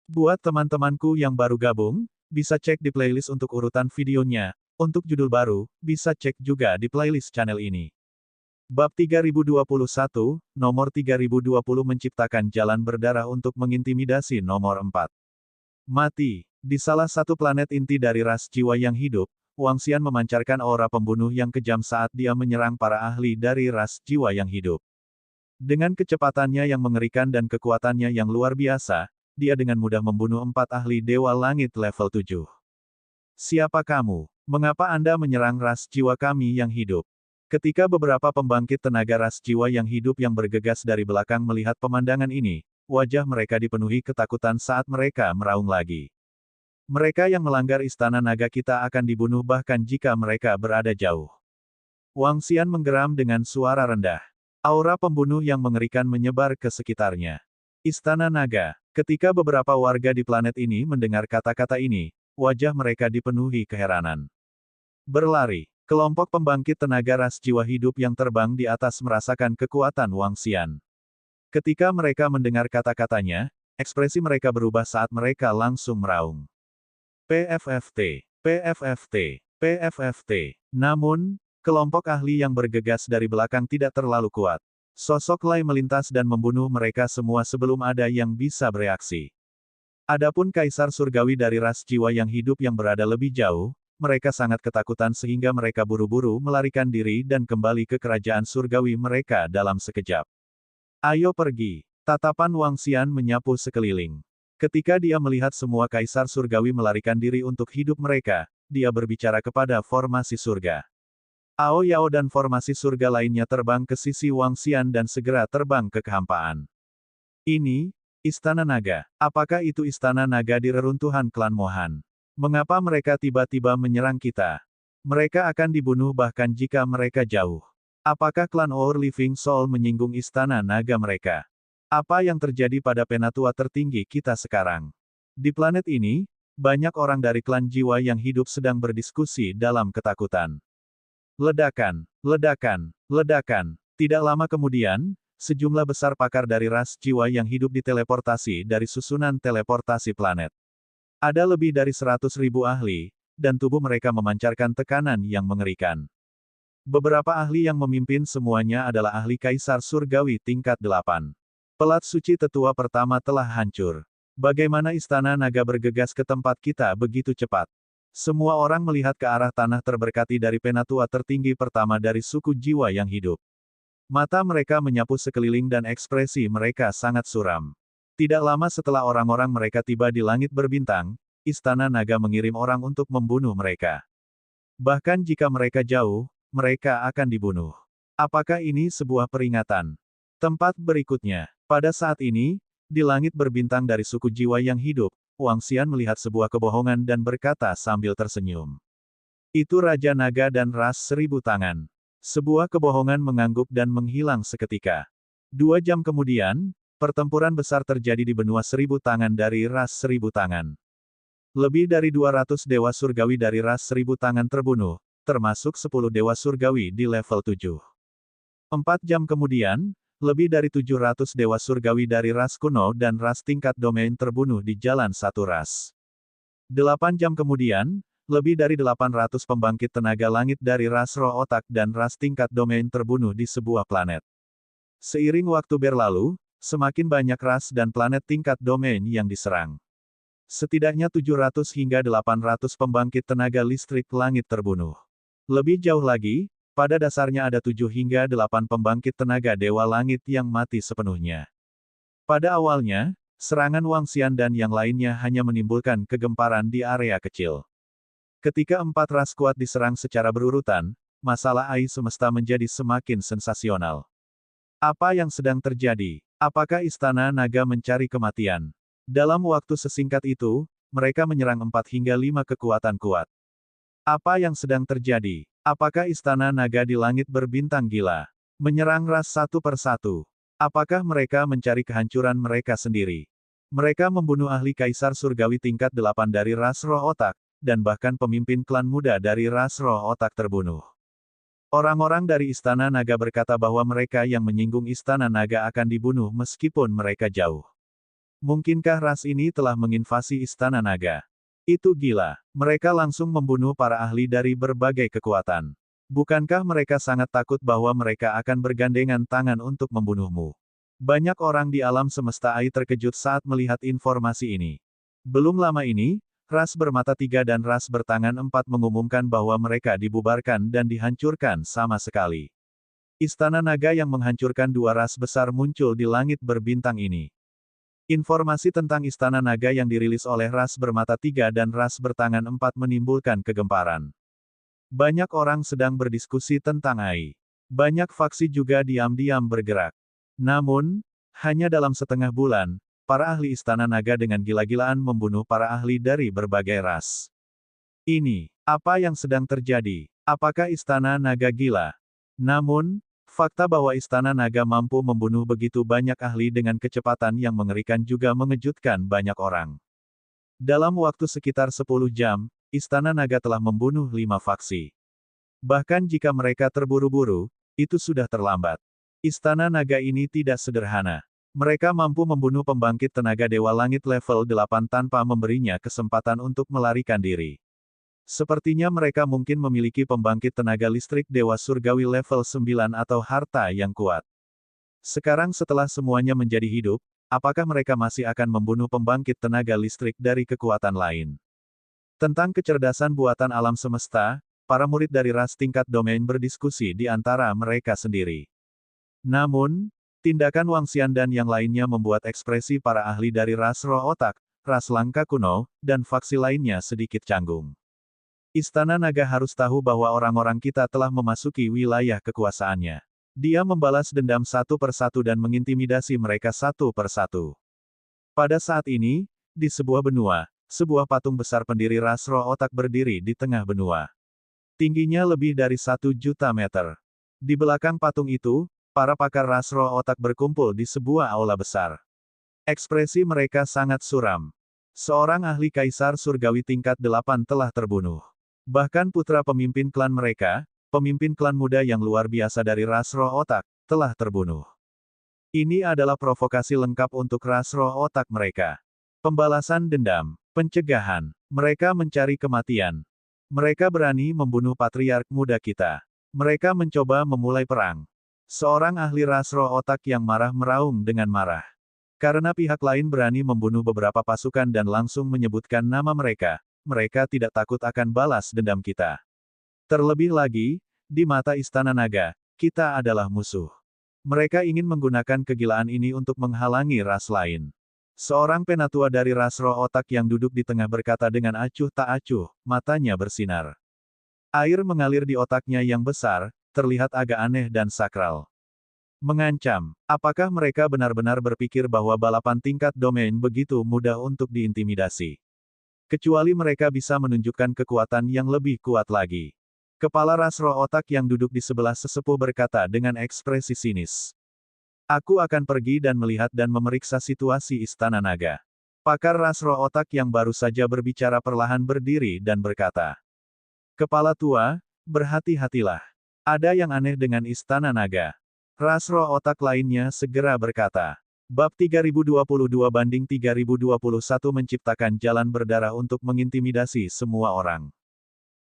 Buat teman-temanku yang baru gabung, bisa cek di playlist untuk urutan videonya. Untuk judul baru, bisa cek juga di playlist channel ini. Bab 3021, nomor 3020 menciptakan jalan berdarah untuk mengintimidasi nomor 4. Mati. Di salah satu planet inti dari ras jiwa yang hidup, Wang Xian memancarkan aura pembunuh yang kejam saat dia menyerang para ahli dari ras jiwa yang hidup. Dengan kecepatannya yang mengerikan dan kekuatannya yang luar biasa, dia dengan mudah membunuh 4 ahli Dewa Langit level 7. Siapa kamu? Mengapa Anda menyerang ras jiwa kami yang hidup? Ketika beberapa pembangkit tenaga ras jiwa yang hidup yang bergegas dari belakang melihat pemandangan ini, wajah mereka dipenuhi ketakutan saat mereka meraung lagi. Mereka yang melanggar istana naga kita akan dibunuh bahkan jika mereka berada jauh. Wang Xian menggeram dengan suara rendah. Aura pembunuh yang mengerikan menyebar ke sekitarnya. Istana naga. Ketika beberapa warga di planet ini mendengar kata-kata ini, wajah mereka dipenuhi keheranan. Berlari. Kelompok pembangkit tenaga ras jiwa hidup yang terbang di atas merasakan kekuatan Wang Xian. Ketika mereka mendengar kata-katanya, ekspresi mereka berubah saat mereka langsung meraung. PFFT, PFFT, PFFT. Namun, kelompok ahli yang bergegas dari belakang tidak terlalu kuat. Sosok Lai melintas dan membunuh mereka semua sebelum ada yang bisa bereaksi. Adapun Kaisar Surgawi dari ras jiwa yang hidup yang berada lebih jauh, mereka sangat ketakutan sehingga mereka buru-buru melarikan diri dan kembali ke kerajaan surgawi mereka dalam sekejap. Ayo pergi. Tatapan Wang Xian menyapu sekeliling. Ketika dia melihat semua kaisar surgawi melarikan diri untuk hidup mereka, dia berbicara kepada formasi surga. Ao Yao dan formasi surga lainnya terbang ke sisi Wang Xian dan segera terbang ke kehampaan. Ini, Istana Naga. Apakah itu Istana Naga di reruntuhan klan Mohan? Mengapa mereka tiba-tiba menyerang kita? Mereka akan dibunuh bahkan jika mereka jauh. Apakah klan Our Living Soul menyinggung Istana Naga mereka? Apa yang terjadi pada penatua tertinggi kita sekarang? Di planet ini, banyak orang dari klan jiwa yang hidup sedang berdiskusi dalam ketakutan. Ledakan, ledakan, ledakan. Tidak lama kemudian, sejumlah besar pakar dari ras jiwa yang hidup diteleportasi dari susunan teleportasi planet. Ada lebih dari 100.000 ahli, dan tubuh mereka memancarkan tekanan yang mengerikan. Beberapa ahli yang memimpin semuanya adalah ahli Kaisar Surgawi tingkat 8. Pelat suci tetua pertama telah hancur. Bagaimana istana naga bergegas ke tempat kita begitu cepat? Semua orang melihat ke arah tanah terberkati dari penatua tertinggi pertama dari suku jiwa yang hidup. Mata mereka menyapu sekeliling dan ekspresi mereka sangat suram. Tidak lama setelah orang-orang mereka tiba di langit berbintang, istana naga mengirim orang untuk membunuh mereka. Bahkan jika mereka jauh, mereka akan dibunuh. Apakah ini sebuah peringatan? Tempat berikutnya. Pada saat ini, di langit berbintang dari suku jiwa yang hidup, Wang Xian melihat sebuah kebohongan dan berkata sambil tersenyum. Itu Raja Naga dan ras 1000 tangan. Sebuah kebohongan mengangguk dan menghilang seketika. 2 jam kemudian, pertempuran besar terjadi di benua 1000 tangan dari ras 1000 tangan. Lebih dari 200 dewa surgawi dari ras 1000 tangan terbunuh, termasuk 10 dewa surgawi di level 7. 4 jam kemudian, lebih dari 700 dewa surgawi dari ras kuno dan ras tingkat domain terbunuh di jalan satu ras. 8 jam kemudian, lebih dari 800 pembangkit tenaga langit dari ras roh otak dan ras tingkat domain terbunuh di sebuah planet. Seiring waktu berlalu, semakin banyak ras dan planet tingkat domain yang diserang. Setidaknya 700 hingga 800 pembangkit tenaga listrik langit terbunuh. Lebih jauh lagi, pada dasarnya ada 7 hingga 8 pembangkit tenaga dewa langit yang mati sepenuhnya. Pada awalnya, serangan Wang Xian dan yang lainnya hanya menimbulkan kegemparan di area kecil. Ketika 4 ras kuat diserang secara berurutan, masalah AI semesta menjadi semakin sensasional. Apa yang sedang terjadi? Apakah Istana Naga mencari kematian? Dalam waktu sesingkat itu, mereka menyerang 4 hingga 5 kekuatan kuat. Apa yang sedang terjadi? Apakah Istana Naga di langit berbintang gila? Menyerang ras satu persatu. Apakah mereka mencari kehancuran mereka sendiri? Mereka membunuh ahli Kaisar Surgawi tingkat 8 dari ras roh otak, dan bahkan pemimpin klan muda dari ras roh otak terbunuh. Orang-orang dari Istana Naga berkata bahwa mereka yang menyinggung Istana Naga akan dibunuh meskipun mereka jauh. Mungkinkah ras ini telah menginvasi Istana Naga? Itu gila. Mereka langsung membunuh para ahli dari berbagai kekuatan. Bukankah mereka sangat takut bahwa mereka akan bergandengan tangan untuk membunuhmu? Banyak orang di alam semesta AI terkejut saat melihat informasi ini. Belum lama ini, ras bermata tiga dan ras bertangan empat mengumumkan bahwa mereka dibubarkan dan dihancurkan sama sekali. Istana Naga yang menghancurkan dua ras besar muncul di langit berbintang ini. Informasi tentang Istana Naga yang dirilis oleh ras bermata tiga dan ras bertangan empat menimbulkan kegemparan. Banyak orang sedang berdiskusi tentang AI. Banyak faksi juga diam-diam bergerak. Namun, hanya dalam setengah bulan, para ahli Istana Naga dengan gila-gilaan membunuh para ahli dari berbagai ras. Ini, apa yang sedang terjadi? Apakah Istana Naga gila? Namun, fakta bahwa Istana Naga mampu membunuh begitu banyak ahli dengan kecepatan yang mengerikan juga mengejutkan banyak orang. Dalam waktu sekitar 10 jam, Istana Naga telah membunuh 5 faksi. Bahkan jika mereka terburu-buru, itu sudah terlambat. Istana Naga ini tidak sederhana. Mereka mampu membunuh pembangkit tenaga Dewa Langit level 8 tanpa memberinya kesempatan untuk melarikan diri. Sepertinya mereka mungkin memiliki pembangkit tenaga listrik Dewa Surgawi level 9 atau harta yang kuat. Sekarang setelah semuanya menjadi hidup, apakah mereka masih akan membunuh pembangkit tenaga listrik dari kekuatan lain? Tentang kecerdasan buatan alam semesta, para murid dari ras tingkat domain berdiskusi di antara mereka sendiri. Namun, tindakan Wang Xian dan yang lainnya membuat ekspresi para ahli dari ras roh otak, ras langka kuno, dan faksi lainnya sedikit canggung. Istana Naga harus tahu bahwa orang-orang kita telah memasuki wilayah kekuasaannya. Dia membalas dendam satu persatu dan mengintimidasi mereka satu persatu. Pada saat ini, di sebuah benua, sebuah patung besar pendiri ras roh otak berdiri di tengah benua. Tingginya lebih dari 1 juta meter. Di belakang patung itu, para pakar ras roh otak berkumpul di sebuah aula besar. Ekspresi mereka sangat suram. Seorang ahli kaisar surgawi tingkat 8 telah terbunuh. Bahkan putra pemimpin klan mereka, pemimpin klan muda yang luar biasa dari ras roh otak, telah terbunuh. Ini adalah provokasi lengkap untuk ras roh otak mereka. Pembalasan dendam. Pencegahan. Mereka mencari kematian. Mereka berani membunuh patriark muda kita. Mereka mencoba memulai perang. Seorang ahli ras roh otak yang marah meraung dengan marah. Karena pihak lain berani membunuh beberapa pasukan dan langsung menyebutkan nama mereka, mereka tidak takut akan balas dendam kita. Terlebih lagi, di mata Istana Naga, kita adalah musuh. Mereka ingin menggunakan kegilaan ini untuk menghalangi ras lain. Seorang penatua dari ras roh otak yang duduk di tengah berkata dengan acuh tak acuh, matanya bersinar. Air mengalir di otaknya yang besar, terlihat agak aneh dan sakral. Mengancam, apakah mereka benar-benar berpikir bahwa balapan tingkat domain begitu mudah untuk diintimidasi? Kecuali mereka bisa menunjukkan kekuatan yang lebih kuat lagi. Kepala ras roh otak yang duduk di sebelah sesepuh berkata dengan ekspresi sinis. Aku akan pergi dan melihat dan memeriksa situasi Istana Naga. Pakar ras roh otak yang baru saja berbicara perlahan berdiri dan berkata. Kepala tua, berhati-hatilah. Ada yang aneh dengan Istana Naga. Ras roh otak lainnya segera berkata. Bab 3022-3021 menciptakan jalan berdarah untuk mengintimidasi semua orang.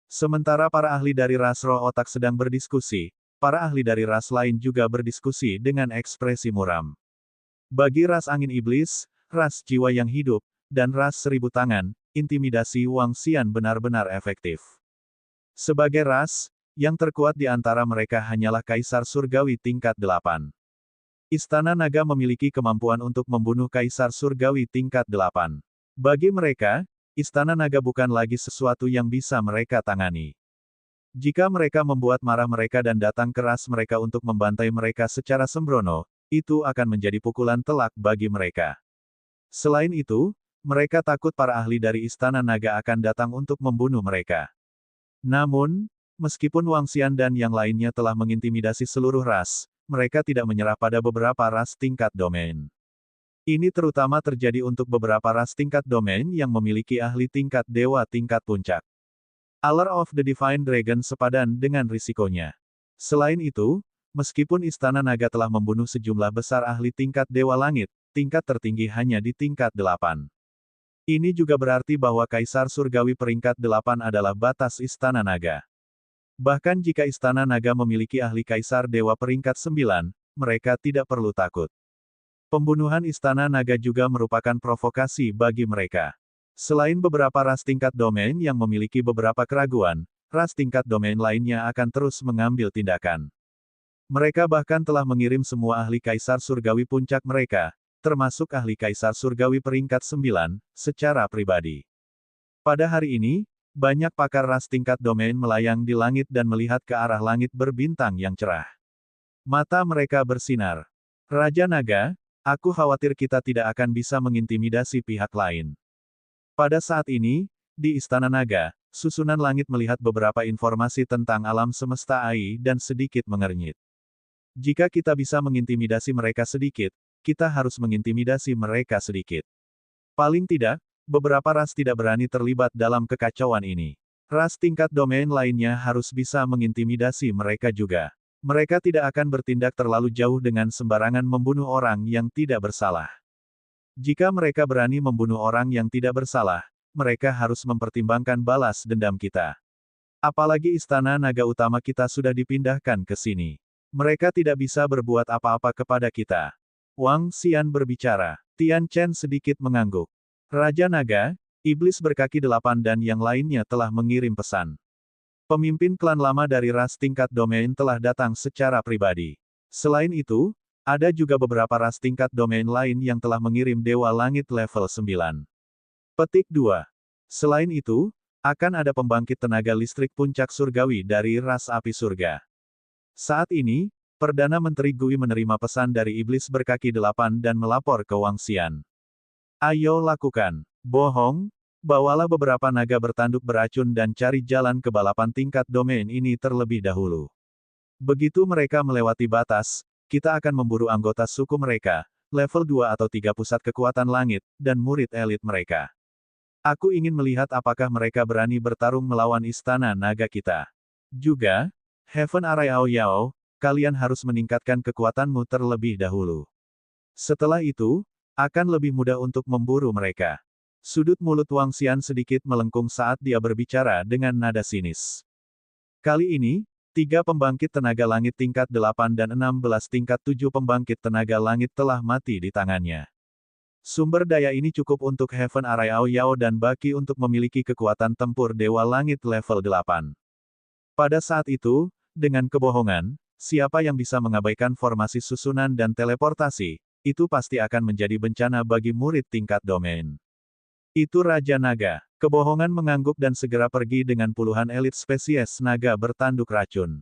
Sementara para ahli dari ras roh otak sedang berdiskusi, para ahli dari ras lain juga berdiskusi dengan ekspresi muram. Bagi ras angin iblis, ras jiwa yang hidup, dan ras 1000 tangan, intimidasi Wang Xian benar-benar efektif. Sebagai ras, yang terkuat di antara mereka hanyalah Kaisar Surgawi tingkat 8. Istana Naga memiliki kemampuan untuk membunuh Kaisar Surgawi tingkat 8. Bagi mereka, Istana Naga bukan lagi sesuatu yang bisa mereka tangani. Jika mereka membuat marah mereka dan datang keras mereka untuk membantai mereka secara sembrono, itu akan menjadi pukulan telak bagi mereka. Selain itu, mereka takut para ahli dari Istana Naga akan datang untuk membunuh mereka. Namun, meskipun Wang Xian dan yang lainnya telah mengintimidasi seluruh ras, mereka tidak menyerah pada beberapa ras tingkat domain. Ini terutama terjadi untuk beberapa ras tingkat domain yang memiliki ahli tingkat dewa tingkat puncak. Allure of the Divine Dragon sepadan dengan risikonya. Selain itu, meskipun Istana Naga telah membunuh sejumlah besar ahli tingkat Dewa Langit, tingkat tertinggi hanya di tingkat 8. Ini juga berarti bahwa Kaisar Surgawi peringkat 8 adalah batas Istana Naga. Bahkan jika Istana Naga memiliki ahli Kaisar Dewa peringkat 9, mereka tidak perlu takut. Pembunuhan Istana Naga juga merupakan provokasi bagi mereka. Selain beberapa ras tingkat domain yang memiliki beberapa keraguan, ras tingkat domain lainnya akan terus mengambil tindakan. Mereka bahkan telah mengirim semua ahli Kaisar Surgawi puncak mereka, termasuk ahli Kaisar Surgawi peringkat 9, secara pribadi. Pada hari ini, banyak pakar ras tingkat domain melayang di langit dan melihat ke arah langit berbintang yang cerah. Mata mereka bersinar. Raja Naga, aku khawatir kita tidak akan bisa mengintimidasi pihak lain. Pada saat ini, di Istana Naga, susunan langit melihat beberapa informasi tentang alam semesta AI dan sedikit mengernyit. Jika kita bisa mengintimidasi mereka sedikit, kita harus mengintimidasi mereka sedikit. Paling tidak, beberapa ras tidak berani terlibat dalam kekacauan ini. Ras tingkat domain lainnya harus bisa mengintimidasi mereka juga. Mereka tidak akan bertindak terlalu jauh dengan sembarangan membunuh orang yang tidak bersalah. Jika mereka berani membunuh orang yang tidak bersalah, mereka harus mempertimbangkan balas dendam kita. Apalagi Istana Naga utama kita sudah dipindahkan ke sini. Mereka tidak bisa berbuat apa-apa kepada kita. Wang Xian berbicara. Tian Chen sedikit mengangguk. Raja Naga, Iblis berkaki 8 dan yang lainnya telah mengirim pesan. Pemimpin klan lama dari ras tingkat domain telah datang secara pribadi. Selain itu, ada juga beberapa ras tingkat domain lain yang telah mengirim Dewa Langit level 9. Petik 2. Selain itu, akan ada pembangkit tenaga listrik puncak surgawi dari ras api surga. Saat ini, Perdana Menteri Gui menerima pesan dari Iblis berkaki 8 dan melapor ke Wang Xian. Ayo lakukan. Bohong, bawalah beberapa naga bertanduk beracun dan cari jalan ke balapan tingkat domain ini terlebih dahulu. Begitu mereka melewati batas, kita akan memburu anggota suku mereka, level 2 atau 3 pusat kekuatan langit, dan murid elit mereka. Aku ingin melihat apakah mereka berani bertarung melawan Istana Naga kita. Juga, Heaven Array Ao Yao, kalian harus meningkatkan kekuatanmu terlebih dahulu. Setelah itu, akan lebih mudah untuk memburu mereka. Sudut mulut Wang Xian sedikit melengkung saat dia berbicara dengan nada sinis. Kali ini, 3 pembangkit tenaga langit tingkat 8 dan 16 tingkat 7 pembangkit tenaga langit telah mati di tangannya. Sumber daya ini cukup untuk Heaven Array Ao Yao dan Baki untuk memiliki kekuatan tempur Dewa Langit level 8. Pada saat itu, dengan kebohongan, siapa yang bisa mengabaikan formasi susunan dan teleportasi, itu pasti akan menjadi bencana bagi murid tingkat domain. Itu Raja Naga. Kebohongan mengangguk dan segera pergi dengan puluhan elit spesies naga bertanduk racun.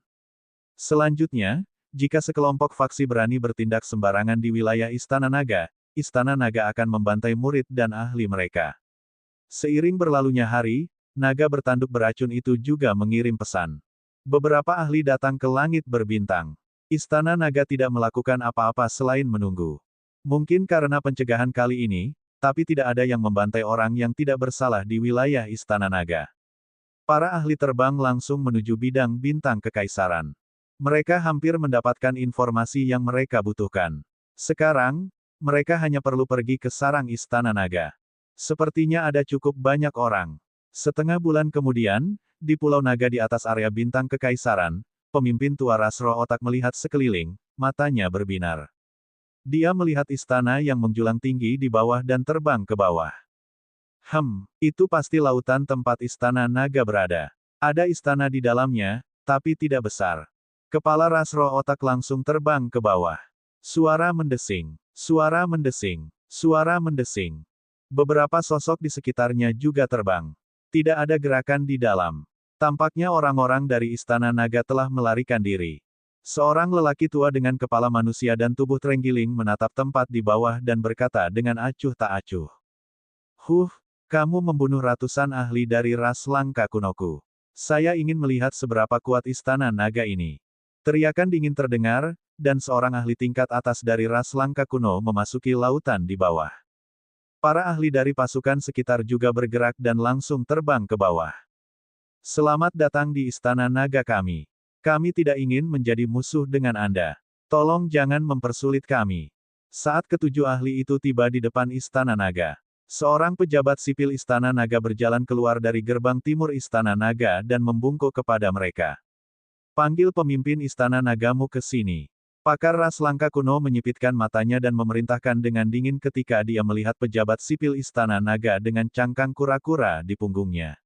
Selanjutnya, jika sekelompok faksi berani bertindak sembarangan di wilayah Istana Naga akan membantai murid dan ahli mereka. Seiring berlalunya hari, naga bertanduk beracun itu juga mengirim pesan. Beberapa ahli datang ke langit berbintang. Istana Naga tidak melakukan apa-apa selain menunggu. Mungkin karena pencegahan kali ini, tapi tidak ada yang membantai orang yang tidak bersalah di wilayah Istana Naga. Para ahli terbang langsung menuju bidang bintang kekaisaran. Mereka hampir mendapatkan informasi yang mereka butuhkan. Sekarang, mereka hanya perlu pergi ke sarang Istana Naga. Sepertinya ada cukup banyak orang. Setengah bulan kemudian, di Pulau Naga di atas area bintang kekaisaran, pemimpin tua ras roh otak melihat sekeliling, matanya berbinar. Dia melihat istana yang menjulang tinggi di bawah dan terbang ke bawah. Itu pasti lautan tempat Istana Naga berada. Ada istana di dalamnya, tapi tidak besar. Kepala ras roh otak langsung terbang ke bawah. Suara mendesing. Suara mendesing. Suara mendesing. Beberapa sosok di sekitarnya juga terbang. Tidak ada gerakan di dalam. Tampaknya orang-orang dari Istana Naga telah melarikan diri. Seorang lelaki tua dengan kepala manusia dan tubuh terenggiling menatap tempat di bawah dan berkata dengan acuh tak acuh. Kamu membunuh ratusan ahli dari ras langka kunoku. Saya ingin melihat seberapa kuat Istana Naga ini. Teriakan dingin terdengar, dan seorang ahli tingkat atas dari ras langka kuno memasuki lautan di bawah. Para ahli dari pasukan sekitar juga bergerak dan langsung terbang ke bawah. Selamat datang di Istana Naga kami. Kami tidak ingin menjadi musuh dengan Anda. Tolong jangan mempersulit kami. Saat ketujuh ahli itu tiba di depan Istana Naga, seorang pejabat sipil Istana Naga berjalan keluar dari gerbang timur Istana Naga dan membungkuk kepada mereka. Panggil pemimpin Istana Nagamu ke sini. Pakar ras langka kuno menyipitkan matanya dan memerintahkan dengan dingin ketika dia melihat pejabat sipil Istana Naga dengan cangkang kura-kura di punggungnya.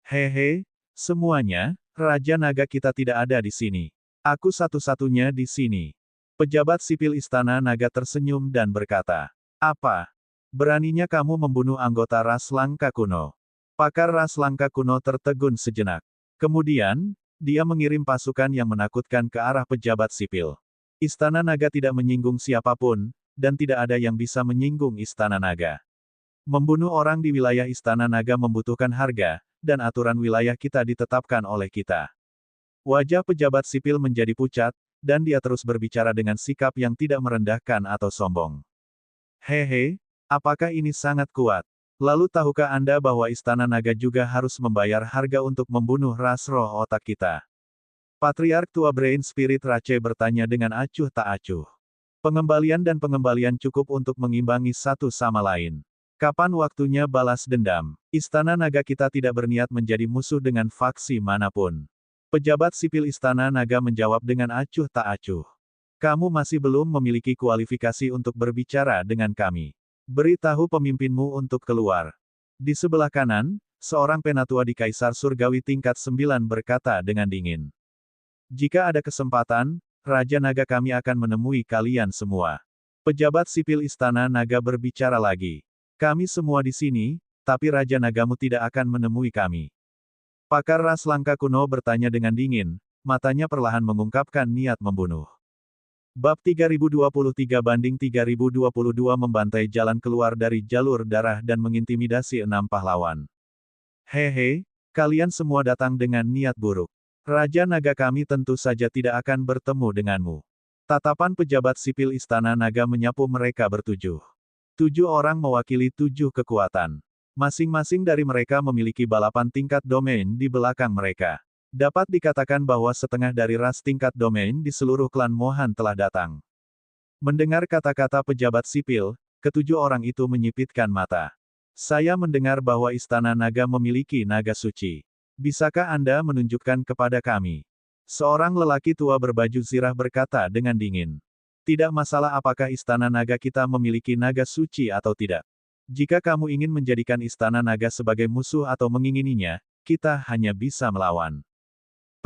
Hehe, semuanya, Raja Naga kita tidak ada di sini. Aku satu-satunya di sini. Pejabat sipil Istana Naga tersenyum dan berkata, "Apa? Beraninya kamu membunuh anggota ras langka kuno?" Pakar ras langka kuno tertegun sejenak. Kemudian, dia mengirim pasukan yang menakutkan ke arah pejabat sipil. Istana Naga tidak menyinggung siapapun, dan tidak ada yang bisa menyinggung Istana Naga. Membunuh orang di wilayah Istana Naga membutuhkan harga, dan aturan wilayah kita ditetapkan oleh kita. Wajah pejabat sipil menjadi pucat, dan dia terus berbicara dengan sikap yang tidak merendahkan atau sombong. Hehe, apakah ini sangat kuat? Lalu tahukah Anda bahwa Istana Naga juga harus membayar harga untuk membunuh ras roh otak kita? Patriark tua Brain Spirit Rache bertanya dengan acuh tak acuh. Pengembalian dan pengembalian cukup untuk mengimbangi satu sama lain. Kapan waktunya balas dendam? Istana Naga kita tidak berniat menjadi musuh dengan faksi manapun. Pejabat sipil Istana Naga menjawab dengan acuh tak acuh. Kamu masih belum memiliki kualifikasi untuk berbicara dengan kami. Beritahu pemimpinmu untuk keluar. Di sebelah kanan, seorang penatua di Kaisar Surgawi tingkat 9 berkata dengan dingin. Jika ada kesempatan, Raja Naga kami akan menemui kalian semua. Pejabat sipil Istana Naga berbicara lagi. Kami semua di sini, tapi Raja Nagamu tidak akan menemui kami. Pakar ras langka kuno bertanya dengan dingin, matanya perlahan mengungkapkan niat membunuh. Bab 3023-3022 membantai jalan keluar dari jalur darah dan mengintimidasi 6 pahlawan. Hehe, kalian semua datang dengan niat buruk. Raja Naga kami tentu saja tidak akan bertemu denganmu. Tatapan pejabat sipil Istana Naga menyapu mereka bertujuh. 7 orang mewakili 7 kekuatan. Masing-masing dari mereka memiliki balapan tingkat domain di belakang mereka. Dapat dikatakan bahwa setengah dari ras tingkat domain di seluruh klan Mohan telah datang. Mendengar kata-kata pejabat sipil, ketujuh orang itu menyipitkan mata. Saya mendengar bahwa Istana Naga memiliki naga suci. Bisakah Anda menunjukkan kepada kami? Seorang lelaki tua berbaju zirah berkata dengan dingin. Tidak masalah apakah Istana Naga kita memiliki naga suci atau tidak. Jika kamu ingin menjadikan Istana Naga sebagai musuh atau mengingininya, kita hanya bisa melawan.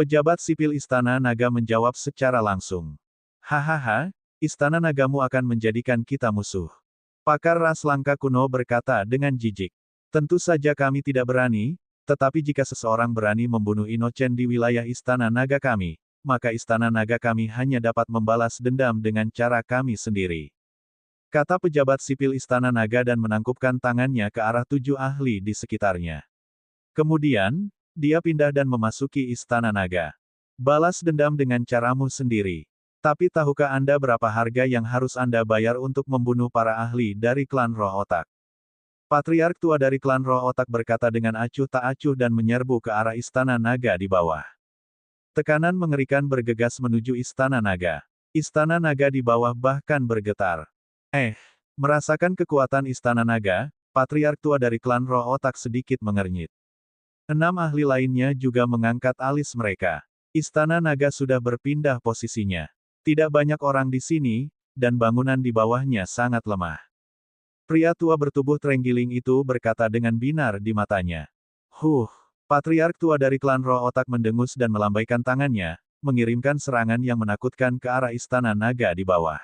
Pejabat sipil Istana Naga menjawab secara langsung. Hahaha, Istana Nagamu akan menjadikan kita musuh. Pakar ras langka kuno berkata dengan jijik. Tentu saja kami tidak berani, tetapi jika seseorang berani membunuh Inochen di wilayah Istana Naga kami, maka Istana Naga kami hanya dapat membalas dendam dengan cara kami sendiri. Kata pejabat sipil Istana Naga dan menangkupkan tangannya ke arah 7 ahli di sekitarnya. Kemudian, dia pindah dan memasuki Istana Naga. Balas dendam dengan caramu sendiri. Tapi tahukah Anda berapa harga yang harus Anda bayar untuk membunuh para ahli dari klan Roh Otak? Patriark tua dari klan Roh Otak berkata dengan acuh tak acuh dan menyerbu ke arah Istana Naga di bawah. Tekanan mengerikan bergegas menuju Istana Naga. Istana Naga di bawah bahkan bergetar. Merasakan kekuatan Istana Naga, Patriark tua dari klan Roh Otak sedikit mengernyit. 6 ahli lainnya juga mengangkat alis mereka. Istana Naga sudah berpindah posisinya. Tidak banyak orang di sini, dan bangunan di bawahnya sangat lemah. Pria tua bertubuh terenggiling itu berkata dengan binar di matanya. Patriark tua dari klan Roh Otak mendengus dan melambaikan tangannya, mengirimkan serangan yang menakutkan ke arah Istana Naga di bawah.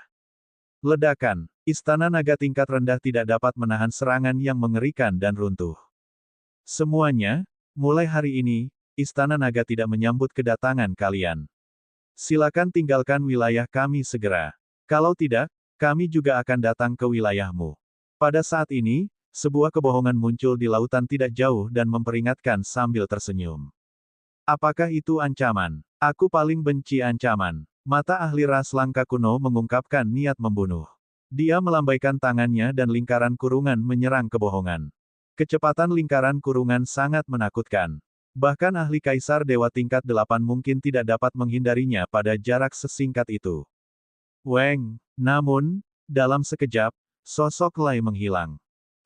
Ledakan. Istana Naga tingkat rendah tidak dapat menahan serangan yang mengerikan dan runtuh. Semuanya, mulai hari ini, Istana Naga tidak menyambut kedatangan kalian. Silakan tinggalkan wilayah kami segera. Kalau tidak, kami juga akan datang ke wilayahmu. Pada saat ini, sebuah kebohongan muncul di lautan tidak jauh dan memperingatkan sambil tersenyum. Apakah itu ancaman? Aku paling benci ancaman. Mata ahli ras langka kuno mengungkapkan niat membunuh. Dia melambaikan tangannya dan lingkaran kurungan menyerang kebohongan. Kecepatan lingkaran kurungan sangat menakutkan. Bahkan ahli Kaisar Dewa tingkat 8 mungkin tidak dapat menghindarinya pada jarak sesingkat itu. Namun, dalam sekejap, sosok Lai menghilang.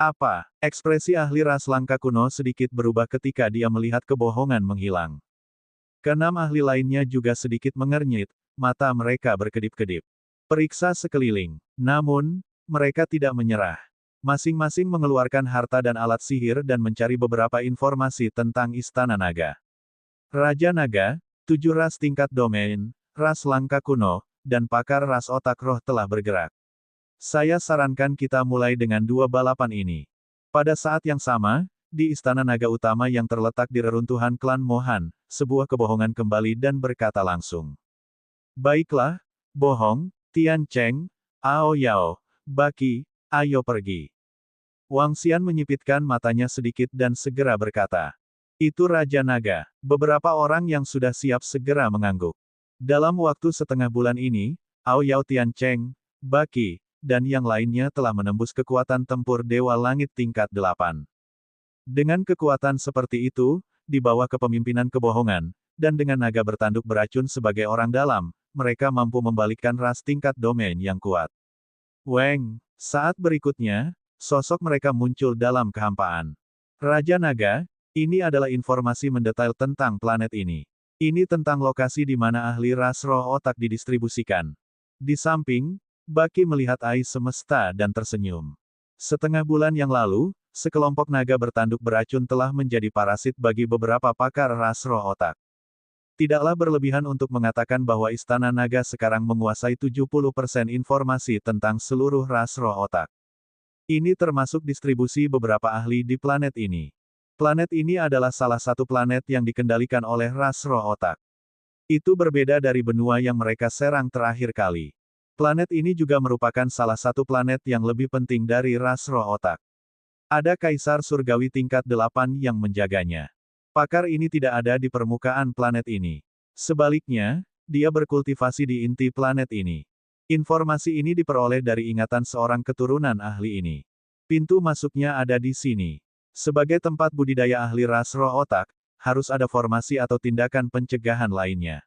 Apa? Ekspresi ahli ras langka kuno sedikit berubah ketika dia melihat kebohongan menghilang. Keenam ahli lainnya juga sedikit mengernyit, mata mereka berkedip-kedip. Periksa sekeliling. Namun, mereka tidak menyerah. Masing-masing mengeluarkan harta dan alat sihir dan mencari beberapa informasi tentang Istana Naga. Raja Naga, 7 ras tingkat domain, ras langka kuno, dan pakar ras otak roh telah bergerak. Saya sarankan kita mulai dengan 2 balapan ini. Pada saat yang sama, di Istana Naga Utama yang terletak di reruntuhan klan Mohan, sebuah kebohongan kembali dan berkata langsung. Baiklah, bohong, Tian Cheng, Ao Yao, Baki, ayo pergi. Wang Xian menyipitkan matanya sedikit dan segera berkata. Itu Raja Naga. Beberapa orang yang sudah siap segera mengangguk. Dalam waktu setengah bulan ini, Ao Yao, Tian Cheng, Baki, dan yang lainnya telah menembus kekuatan tempur Dewa Langit tingkat 8. Dengan kekuatan seperti itu, di bawah kepemimpinan kebohongan, dan dengan naga bertanduk beracun sebagai orang dalam, mereka mampu membalikkan ras tingkat domain yang kuat. Weng, saat berikutnya, sosok mereka muncul dalam kehampaan. Raja Naga, ini adalah informasi mendetail tentang planet ini. Ini tentang lokasi di mana ahli ras roh otak didistribusikan. Di samping, Baki melihat ais semesta dan tersenyum. Setengah bulan yang lalu, sekelompok naga bertanduk beracun telah menjadi parasit bagi beberapa pakar ras roh otak. Tidaklah berlebihan untuk mengatakan bahwa Istana Naga sekarang menguasai 70% informasi tentang seluruh ras roh otak. Ini termasuk distribusi beberapa ahli di planet ini. Planet ini adalah salah satu planet yang dikendalikan oleh ras roh otak. Itu berbeda dari benua yang mereka serang terakhir kali. Planet ini juga merupakan salah satu planet yang lebih penting dari ras roh otak. Ada Kaisar Surgawi tingkat 8 yang menjaganya. Pakar ini tidak ada di permukaan planet ini. Sebaliknya, dia berkultivasi di inti planet ini. Informasi ini diperoleh dari ingatan seorang keturunan ahli ini. Pintu masuknya ada di sini. Sebagai tempat budidaya ahli ras roh otak, harus ada formasi atau tindakan pencegahan lainnya.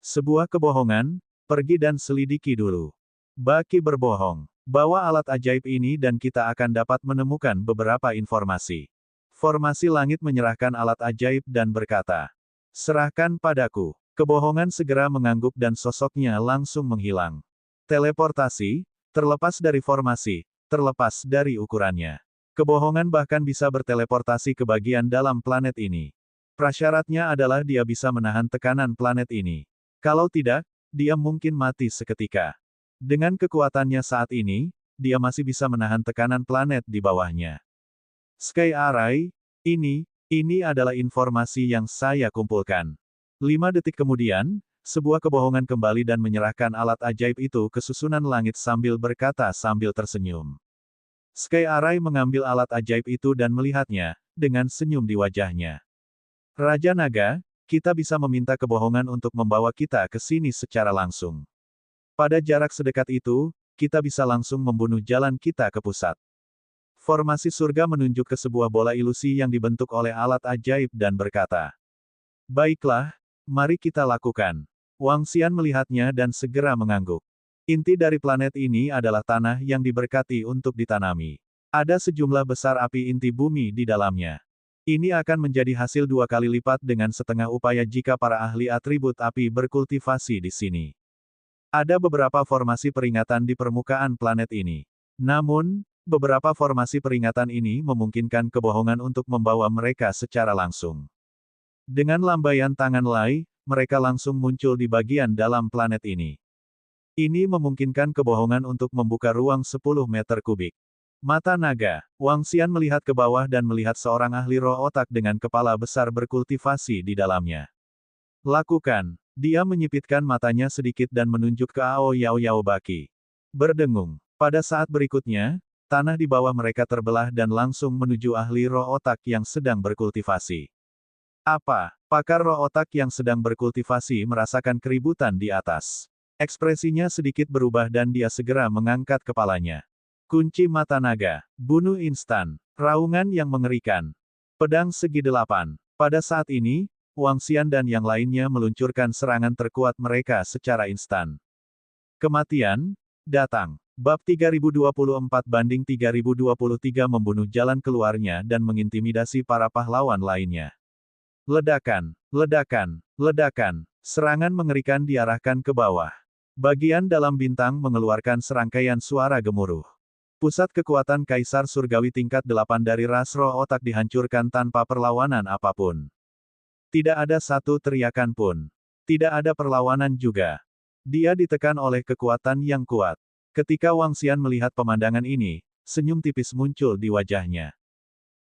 Sebuah kebohongan, pergi dan selidiki dulu. Baki berbohong. Bawa alat ajaib ini dan kita akan dapat menemukan beberapa informasi. Formasi langit menyerahkan alat ajaib dan berkata, serahkan padaku. Kebohongan segera mengangguk dan sosoknya langsung menghilang. Teleportasi, terlepas dari formasi, terlepas dari ukurannya. Kebohongan bahkan bisa berteleportasi ke bagian dalam planet ini. Prasyaratnya adalah dia bisa menahan tekanan planet ini. Kalau tidak, dia mungkin mati seketika. Dengan kekuatannya saat ini, dia masih bisa menahan tekanan planet di bawahnya. Sky Array, ini adalah informasi yang saya kumpulkan. 5 detik kemudian, sebuah kebohongan kembali dan menyerahkan alat ajaib itu ke susunan langit sambil berkata sambil tersenyum. Sky Array mengambil alat ajaib itu dan melihatnya, dengan senyum di wajahnya. Raja Naga, kita bisa meminta kebohongan untuk membawa kita ke sini secara langsung. Pada jarak sedekat itu, kita bisa langsung membunuh jalan kita ke pusat. Formasi surga menunjuk ke sebuah bola ilusi yang dibentuk oleh alat ajaib dan berkata, baiklah, mari kita lakukan. Wang Xian melihatnya dan segera mengangguk. Inti dari planet ini adalah tanah yang diberkati untuk ditanami. Ada sejumlah besar api inti bumi di dalamnya. Ini akan menjadi hasil 2 kali lipat dengan setengah upaya jika para ahli atribut api berkultivasi di sini. Ada beberapa formasi peringatan di permukaan planet ini. Namun, beberapa formasi peringatan ini memungkinkan kebohongan untuk membawa mereka secara langsung. Dengan lambaian tangan Lai, mereka langsung muncul di bagian dalam planet ini. Ini memungkinkan kebohongan untuk membuka ruang 10 meter kubik. Mata naga, Wang Xian melihat ke bawah dan melihat seorang ahli roh otak dengan kepala besar berkultivasi di dalamnya. Lakukan. Dia menyipitkan matanya sedikit dan menunjuk ke Ao Yao Yao Baki. Berdengung. Pada saat berikutnya, tanah di bawah mereka terbelah dan langsung menuju ahli roh otak yang sedang berkultivasi. Apa? Pakar roh otak yang sedang berkultivasi merasakan keributan di atas. Ekspresinya sedikit berubah dan dia segera mengangkat kepalanya. Kunci mata naga. Bunuh instan. Raungan yang mengerikan. Pedang segi 8. Pada saat ini, Wang Xian dan yang lainnya meluncurkan serangan terkuat mereka secara instan. Kematian datang. Bab 3024-3023 membunuh jalan keluarnya dan mengintimidasi para pahlawan lainnya. Ledakan, ledakan, ledakan. Serangan mengerikan diarahkan ke bawah. Bagian dalam bintang mengeluarkan serangkaian suara gemuruh. Pusat kekuatan Kaisar Surgawi tingkat 8 dari ras roh otak dihancurkan tanpa perlawanan apapun. Tidak ada satu teriakan pun. Tidak ada perlawanan juga. Dia ditekan oleh kekuatan yang kuat. Ketika Wang Xian melihat pemandangan ini, senyum tipis muncul di wajahnya.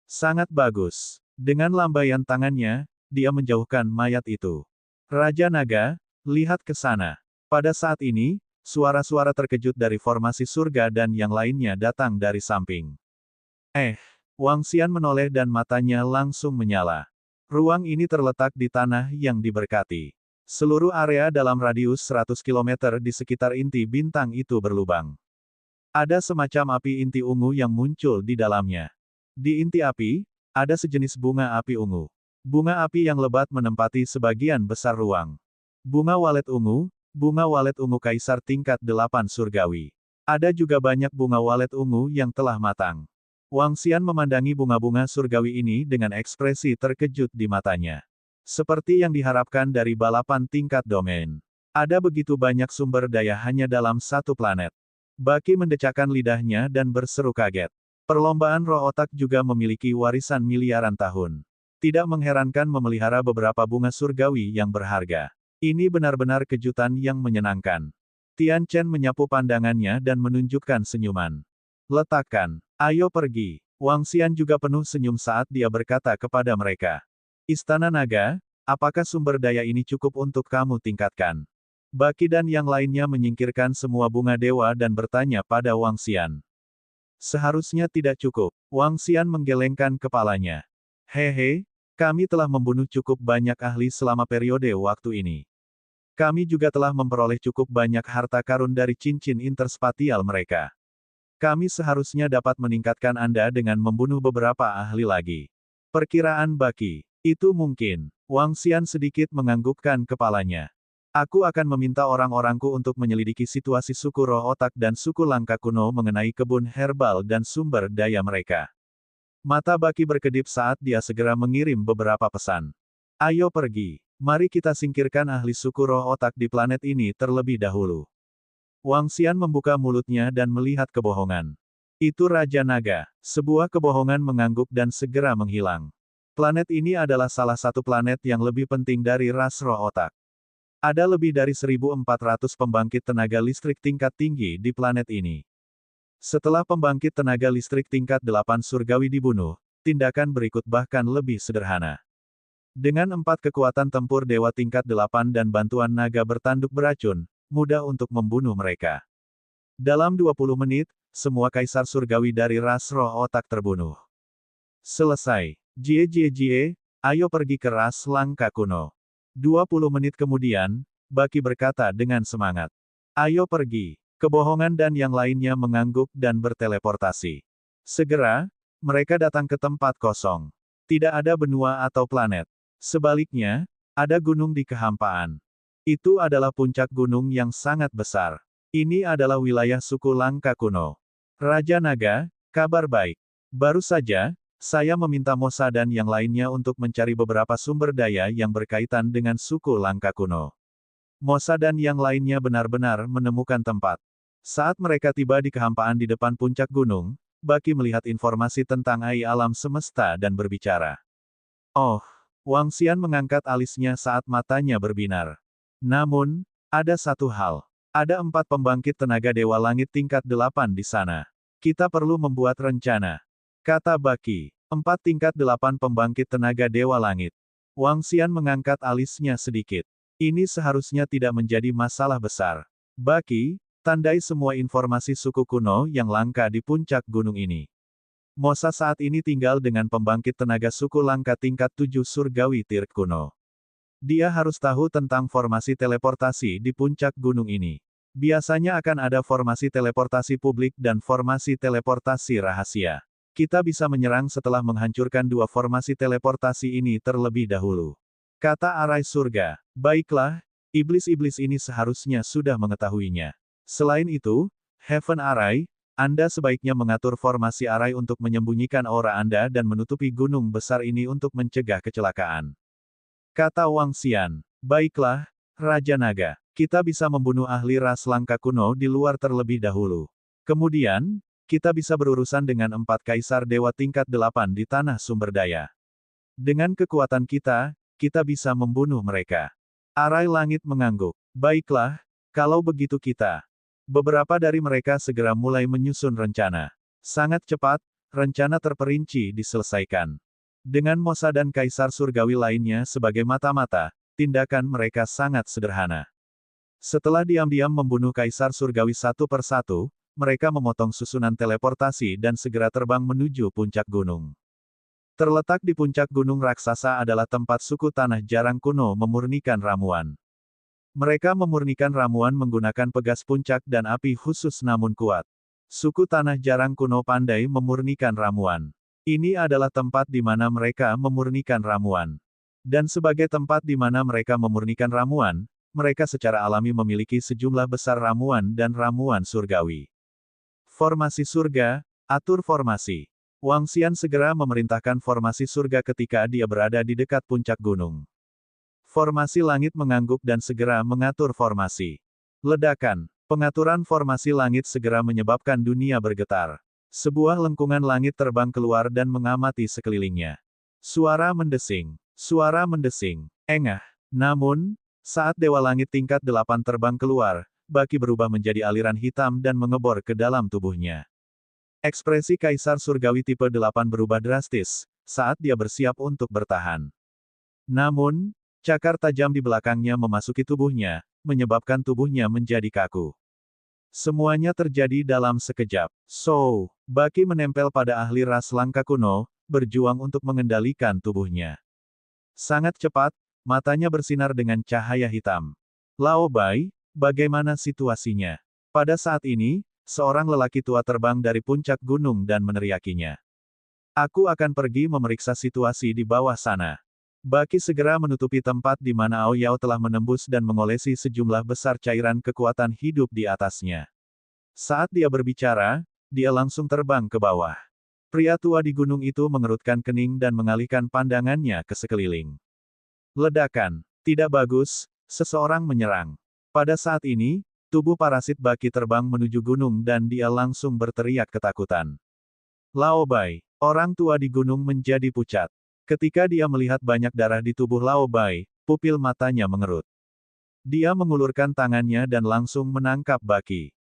Sangat bagus. Dengan lambaian tangannya, dia menjauhkan mayat itu. Raja Naga, lihat ke sana. Pada saat ini, suara-suara terkejut dari formasi surga dan yang lainnya datang dari samping. Wang Xian menoleh dan matanya langsung menyala. Ruang ini terletak di tanah yang diberkati. Seluruh area dalam radius 100 km di sekitar inti bintang itu berlubang. Ada semacam api inti ungu yang muncul di dalamnya. Di inti api, ada sejenis bunga api ungu. Bunga api yang lebat menempati sebagian besar ruang. Bunga walet ungu Kaisar tingkat 8 surgawi. Ada juga banyak bunga walet ungu yang telah matang. Wang Xian memandangi bunga-bunga surgawi ini dengan ekspresi terkejut di matanya. Seperti yang diharapkan dari balapan tingkat domain. Ada begitu banyak sumber daya hanya dalam satu planet. Baki mendecakkan lidahnya dan berseru kaget. Perlombaan roh otak juga memiliki warisan miliaran tahun. Tidak mengherankan memelihara beberapa bunga surgawi yang berharga. Ini benar-benar kejutan yang menyenangkan. Tian Chen menyapu pandangannya dan menunjukkan senyuman. Letakkan. Ayo pergi. Wang Xian juga penuh senyum saat dia berkata kepada mereka. Istana Naga, apakah sumber daya ini cukup untuk kamu tingkatkan? Baki dan yang lainnya menyingkirkan semua bunga dewa dan bertanya pada Wang Xian. Seharusnya tidak cukup. Wang Xian menggelengkan kepalanya. Hehe, kami telah membunuh cukup banyak ahli selama periode waktu ini. Kami juga telah memperoleh cukup banyak harta karun dari cincin interspatial mereka. Kami seharusnya dapat meningkatkan Anda dengan membunuh beberapa ahli lagi. Perkiraan Baki. Itu mungkin. Wang Xian sedikit menganggukkan kepalanya. Aku akan meminta orang-orangku untuk menyelidiki situasi suku roh otak dan suku langka kuno mengenai kebun herbal dan sumber daya mereka. Mata Baki berkedip saat dia segera mengirim beberapa pesan. Ayo pergi. Mari kita singkirkan ahli suku roh otak di planet ini terlebih dahulu. Wang Xian membuka mulutnya dan melihat kebohongan. Itu Raja Naga. Sebuah kebohongan mengangguk dan segera menghilang. Planet ini adalah salah satu planet yang lebih penting dari ras roh otak. Ada lebih dari 1.400 pembangkit tenaga listrik tingkat tinggi di planet ini. Setelah pembangkit tenaga listrik tingkat 8 surgawi dibunuh, tindakan berikut bahkan lebih sederhana. Dengan 4 kekuatan tempur dewa tingkat 8 dan bantuan naga bertanduk beracun, mudah untuk membunuh mereka. Dalam 20 menit, semua kaisar surgawi dari ras roh otak terbunuh. Selesai. Jie, ayo pergi ke ras langka kuno. 20 menit kemudian, Baki berkata dengan semangat. Ayo pergi. Kebohongan dan yang lainnya mengangguk dan berteleportasi. Segera, mereka datang ke tempat kosong. Tidak ada benua atau planet. Sebaliknya, ada gunung di kehampaan. Itu adalah puncak gunung yang sangat besar. Ini adalah wilayah suku langka kuno. Raja Naga, kabar baik. Baru saja, saya meminta Mosa dan yang lainnya untuk mencari beberapa sumber daya yang berkaitan dengan suku langka kuno. Mosa dan yang lainnya benar-benar menemukan tempat. Saat mereka tiba di kehampaan di depan puncak gunung, Baki melihat informasi tentang alam semesta dan berbicara. Oh, Wang Xian mengangkat alisnya saat matanya berbinar. Namun, ada satu hal. Ada 4 pembangkit tenaga dewa langit tingkat 8 di sana. Kita perlu membuat rencana. Kata Baki. 4 tingkat 8 pembangkit tenaga dewa langit. Wang Xian mengangkat alisnya sedikit. Ini seharusnya tidak menjadi masalah besar. Baki, tandai semua informasi suku kuno yang langka di puncak gunung ini. Mosa saat ini tinggal dengan pembangkit tenaga suku langka tingkat 7 surgawi Tirk kuno. Dia harus tahu tentang formasi teleportasi di puncak gunung ini. Biasanya akan ada formasi teleportasi publik dan formasi teleportasi rahasia. Kita bisa menyerang setelah menghancurkan 2 formasi teleportasi ini terlebih dahulu. Kata Arai Surga. Baiklah, iblis-iblis ini seharusnya sudah mengetahuinya. Selain itu, Heaven Array, Anda sebaiknya mengatur formasi arai untuk menyembunyikan aura Anda dan menutupi gunung besar ini untuk mencegah kecelakaan. Kata Wang Xian. Baiklah, Raja Naga. Kita bisa membunuh ahli ras langka kuno di luar terlebih dahulu. Kemudian, kita bisa berurusan dengan 4 kaisar dewa tingkat 8 di tanah sumber daya. Dengan kekuatan kita bisa membunuh mereka. Arai langit mengangguk. Baiklah, kalau begitu kita. Beberapa dari mereka segera mulai menyusun rencana. Sangat cepat, rencana terperinci diselesaikan. Dengan Mosa dan kaisar surgawi lainnya sebagai mata-mata, tindakan mereka sangat sederhana. Setelah diam-diam membunuh kaisar surgawi satu persatu, mereka memotong susunan teleportasi dan segera terbang menuju puncak gunung. Terletak di puncak gunung raksasa adalah tempat suku tanah jarang kuno memurnikan ramuan. Mereka memurnikan ramuan menggunakan pegas puncak dan api khusus namun kuat. Suku tanah jarang kuno pandai memurnikan ramuan. Ini adalah tempat di mana mereka memurnikan ramuan. Dan sebagai tempat di mana mereka memurnikan ramuan, mereka secara alami memiliki sejumlah besar ramuan dan ramuan surgawi. Formasi surga, atur formasi. Wang Xian segera memerintahkan formasi surga ketika dia berada di dekat puncak gunung. Formasi langit mengangguk dan segera mengatur formasi. Ledakan. Pengaturan formasi langit segera menyebabkan dunia bergetar. Sebuah lengkungan langit terbang keluar dan mengamati sekelilingnya. Suara mendesing. Suara mendesing. Engah. Namun, saat Dewa Langit tingkat 8 terbang keluar, Baki berubah menjadi aliran hitam dan mengebor ke dalam tubuhnya. Ekspresi Kaisar Surgawi tipe 8 berubah drastis, saat dia bersiap untuk bertahan. Namun, cakar tajam di belakangnya memasuki tubuhnya, menyebabkan tubuhnya menjadi kaku. Semuanya terjadi dalam sekejap. Baki menempel pada ahli ras langka kuno, berjuang untuk mengendalikan tubuhnya. Sangat cepat, matanya bersinar dengan cahaya hitam. Lao Bai, bagaimana situasinya? Pada saat ini, seorang lelaki tua terbang dari puncak gunung dan meneriakinya. Aku akan pergi memeriksa situasi di bawah sana. Baki segera menutupi tempat di mana Ao Yao telah menembus dan mengolesi sejumlah besar cairan kekuatan hidup di atasnya. Saat dia berbicara, dia langsung terbang ke bawah. Pria tua di gunung itu mengerutkan kening dan mengalihkan pandangannya ke sekeliling. Ledakan. Tidak bagus, seseorang menyerang. Pada saat ini, tubuh parasit Baki terbang menuju gunung dan dia langsung berteriak ketakutan. Lao Bai, orang tua di gunung menjadi pucat. Ketika dia melihat banyak darah di tubuh Lao Bai, pupil matanya mengerut. Dia mengulurkan tangannya dan langsung menangkap Baki.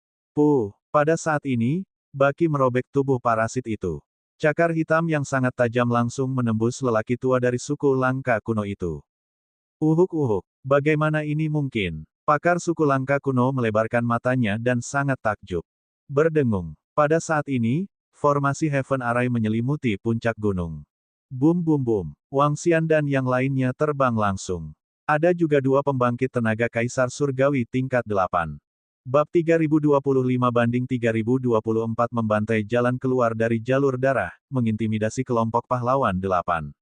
Pada saat ini, Baki merobek tubuh parasit itu. Cakar hitam yang sangat tajam langsung menembus lelaki tua dari suku langka kuno itu. Uhuk, bagaimana ini mungkin? Pakar suku langka kuno melebarkan matanya dan sangat takjub. Berdengung. Pada saat ini, formasi Heaven Array menyelimuti puncak gunung. Bum. Wang Xian dan yang lainnya terbang langsung. Ada juga 2 pembangkit tenaga Kaisar Surgawi tingkat 8. Bab 3025-3024 membantai jalan keluar dari jalur darah, mengintimidasi kelompok pahlawan 8.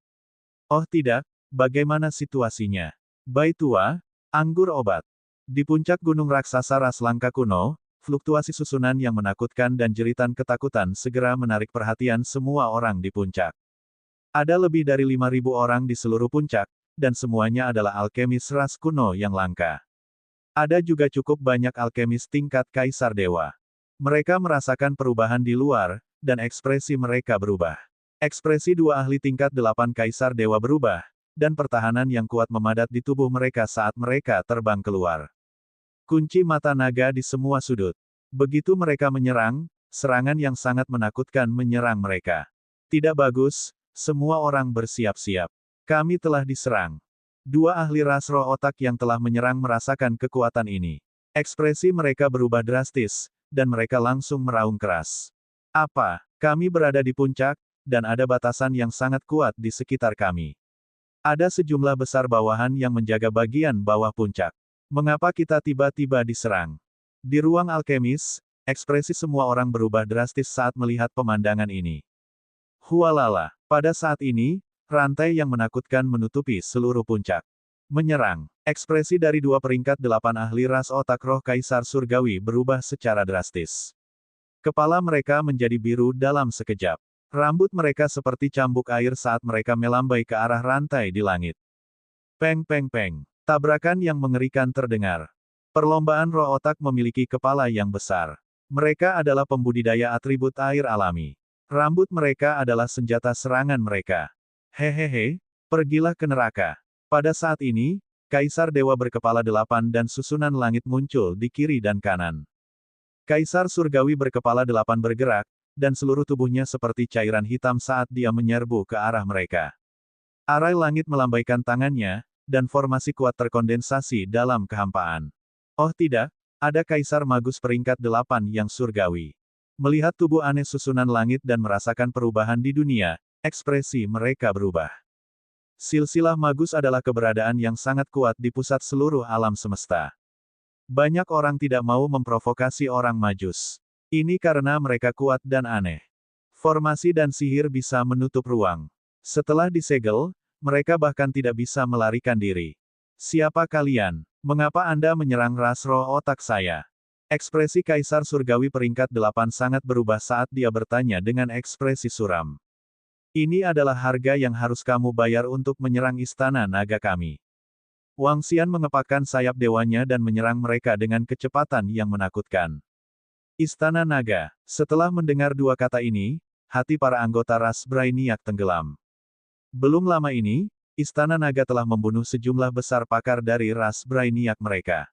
Oh tidak, bagaimana situasinya? Bai tua, anggur obat. Di puncak gunung raksasa ras langka kuno, fluktuasi susunan yang menakutkan dan jeritan ketakutan segera menarik perhatian semua orang di puncak. Ada lebih dari 5.000 orang di seluruh puncak, dan semuanya adalah alkemis ras kuno yang langka. Ada juga cukup banyak alkemis tingkat Kaisar Dewa. Mereka merasakan perubahan di luar, dan ekspresi mereka berubah. Ekspresi 2 ahli tingkat 8 Kaisar Dewa berubah, dan pertahanan yang kuat memadat di tubuh mereka saat mereka terbang keluar. Kunci mata naga di semua sudut. Begitu mereka menyerang, serangan yang sangat menakutkan menyerang mereka. Tidak bagus. Semua orang bersiap-siap. Kami telah diserang. 2 ahli ras roh otak yang telah menyerang merasakan kekuatan ini. Ekspresi mereka berubah drastis, dan mereka langsung meraung keras. Apa? Kami berada di puncak, dan ada batasan yang sangat kuat di sekitar kami. Ada sejumlah besar bawahan yang menjaga bagian bawah puncak. Mengapa kita tiba-tiba diserang? Di ruang alkemis, ekspresi semua orang berubah drastis saat melihat pemandangan ini. Hualala. Pada saat ini, rantai yang menakutkan menutupi seluruh puncak. Menyerang. Ekspresi dari 2 peringkat 8 ahli ras otak roh Kaisar Surgawi berubah secara drastis. Kepala mereka menjadi biru dalam sekejap. Rambut mereka seperti cambuk air saat mereka melambai ke arah rantai di langit. Peng peng peng. Tabrakan yang mengerikan terdengar. Perlombaan roh otak memiliki kepala yang besar. Mereka adalah pembudidaya atribut air alami. Rambut mereka adalah senjata serangan mereka. Hehehe, pergilah ke neraka. Pada saat ini, Kaisar Dewa berkepala 8 dan susunan langit muncul di kiri dan kanan. Kaisar Surgawi berkepala 8 bergerak, dan seluruh tubuhnya seperti cairan hitam saat dia menyerbu ke arah mereka. Arai langit melambaikan tangannya, dan formasi kuat terkondensasi dalam kehampaan. Oh tidak, ada Kaisar Magus peringkat 8 yang surgawi. Melihat tubuh aneh susunan langit dan merasakan perubahan di dunia, ekspresi mereka berubah. Silsilah Magus adalah keberadaan yang sangat kuat di pusat seluruh alam semesta. Banyak orang tidak mau memprovokasi orang Majus. Ini karena mereka kuat dan aneh. Formasi dan sihir bisa menutup ruang. Setelah disegel, mereka bahkan tidak bisa melarikan diri. Siapa kalian? Mengapa Anda menyerang ras roh otak saya? Ekspresi Kaisar Surgawi peringkat 8 sangat berubah saat dia bertanya dengan ekspresi suram. Ini adalah harga yang harus kamu bayar untuk menyerang istana naga kami. Wang Xian mengepakkan sayap dewanya dan menyerang mereka dengan kecepatan yang menakutkan. Istana Naga. Setelah mendengar dua kata ini, hati para anggota ras Brainiac tenggelam. Belum lama ini, Istana Naga telah membunuh sejumlah besar pakar dari ras Brainiac mereka.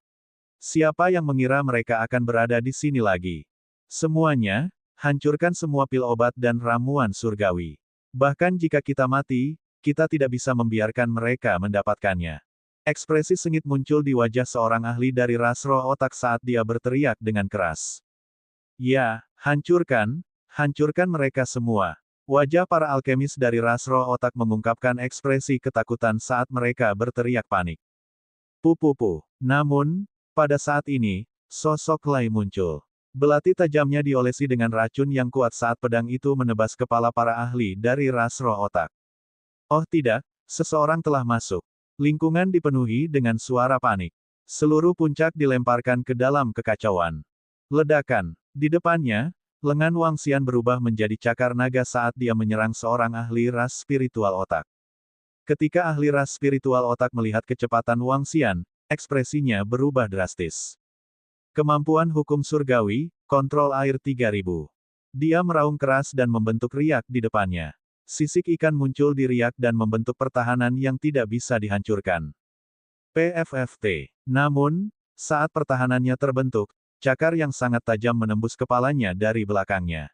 Siapa yang mengira mereka akan berada di sini lagi? Semuanya, hancurkan semua pil obat dan ramuan surgawi. Bahkan jika kita mati, kita tidak bisa membiarkan mereka mendapatkannya. Ekspresi sengit muncul di wajah seorang ahli dari ras roh otak saat dia berteriak dengan keras. Ya, hancurkan mereka semua. Wajah para alkemis dari ras roh otak mengungkapkan ekspresi ketakutan saat mereka berteriak panik. Pupupu. Namun, pada saat ini, sosok Lai muncul. Belati tajamnya diolesi dengan racun yang kuat saat pedang itu menebas kepala para ahli dari ras roh otak. Oh tidak, seseorang telah masuk. Lingkungan dipenuhi dengan suara panik. Seluruh puncak dilemparkan ke dalam kekacauan. Ledakan. Di depannya, lengan Wang Xian berubah menjadi cakar naga saat dia menyerang seorang ahli ras spiritual otak. Ketika ahli ras spiritual otak melihat kecepatan Wang Xian, ekspresinya berubah drastis. Kemampuan hukum surgawi, kontrol air 3000. Dia meraung keras dan membentuk riak di depannya. Sisik ikan muncul di riak dan membentuk pertahanan yang tidak bisa dihancurkan. PFFT. Namun, saat pertahanannya terbentuk, cakar yang sangat tajam menembus kepalanya dari belakangnya.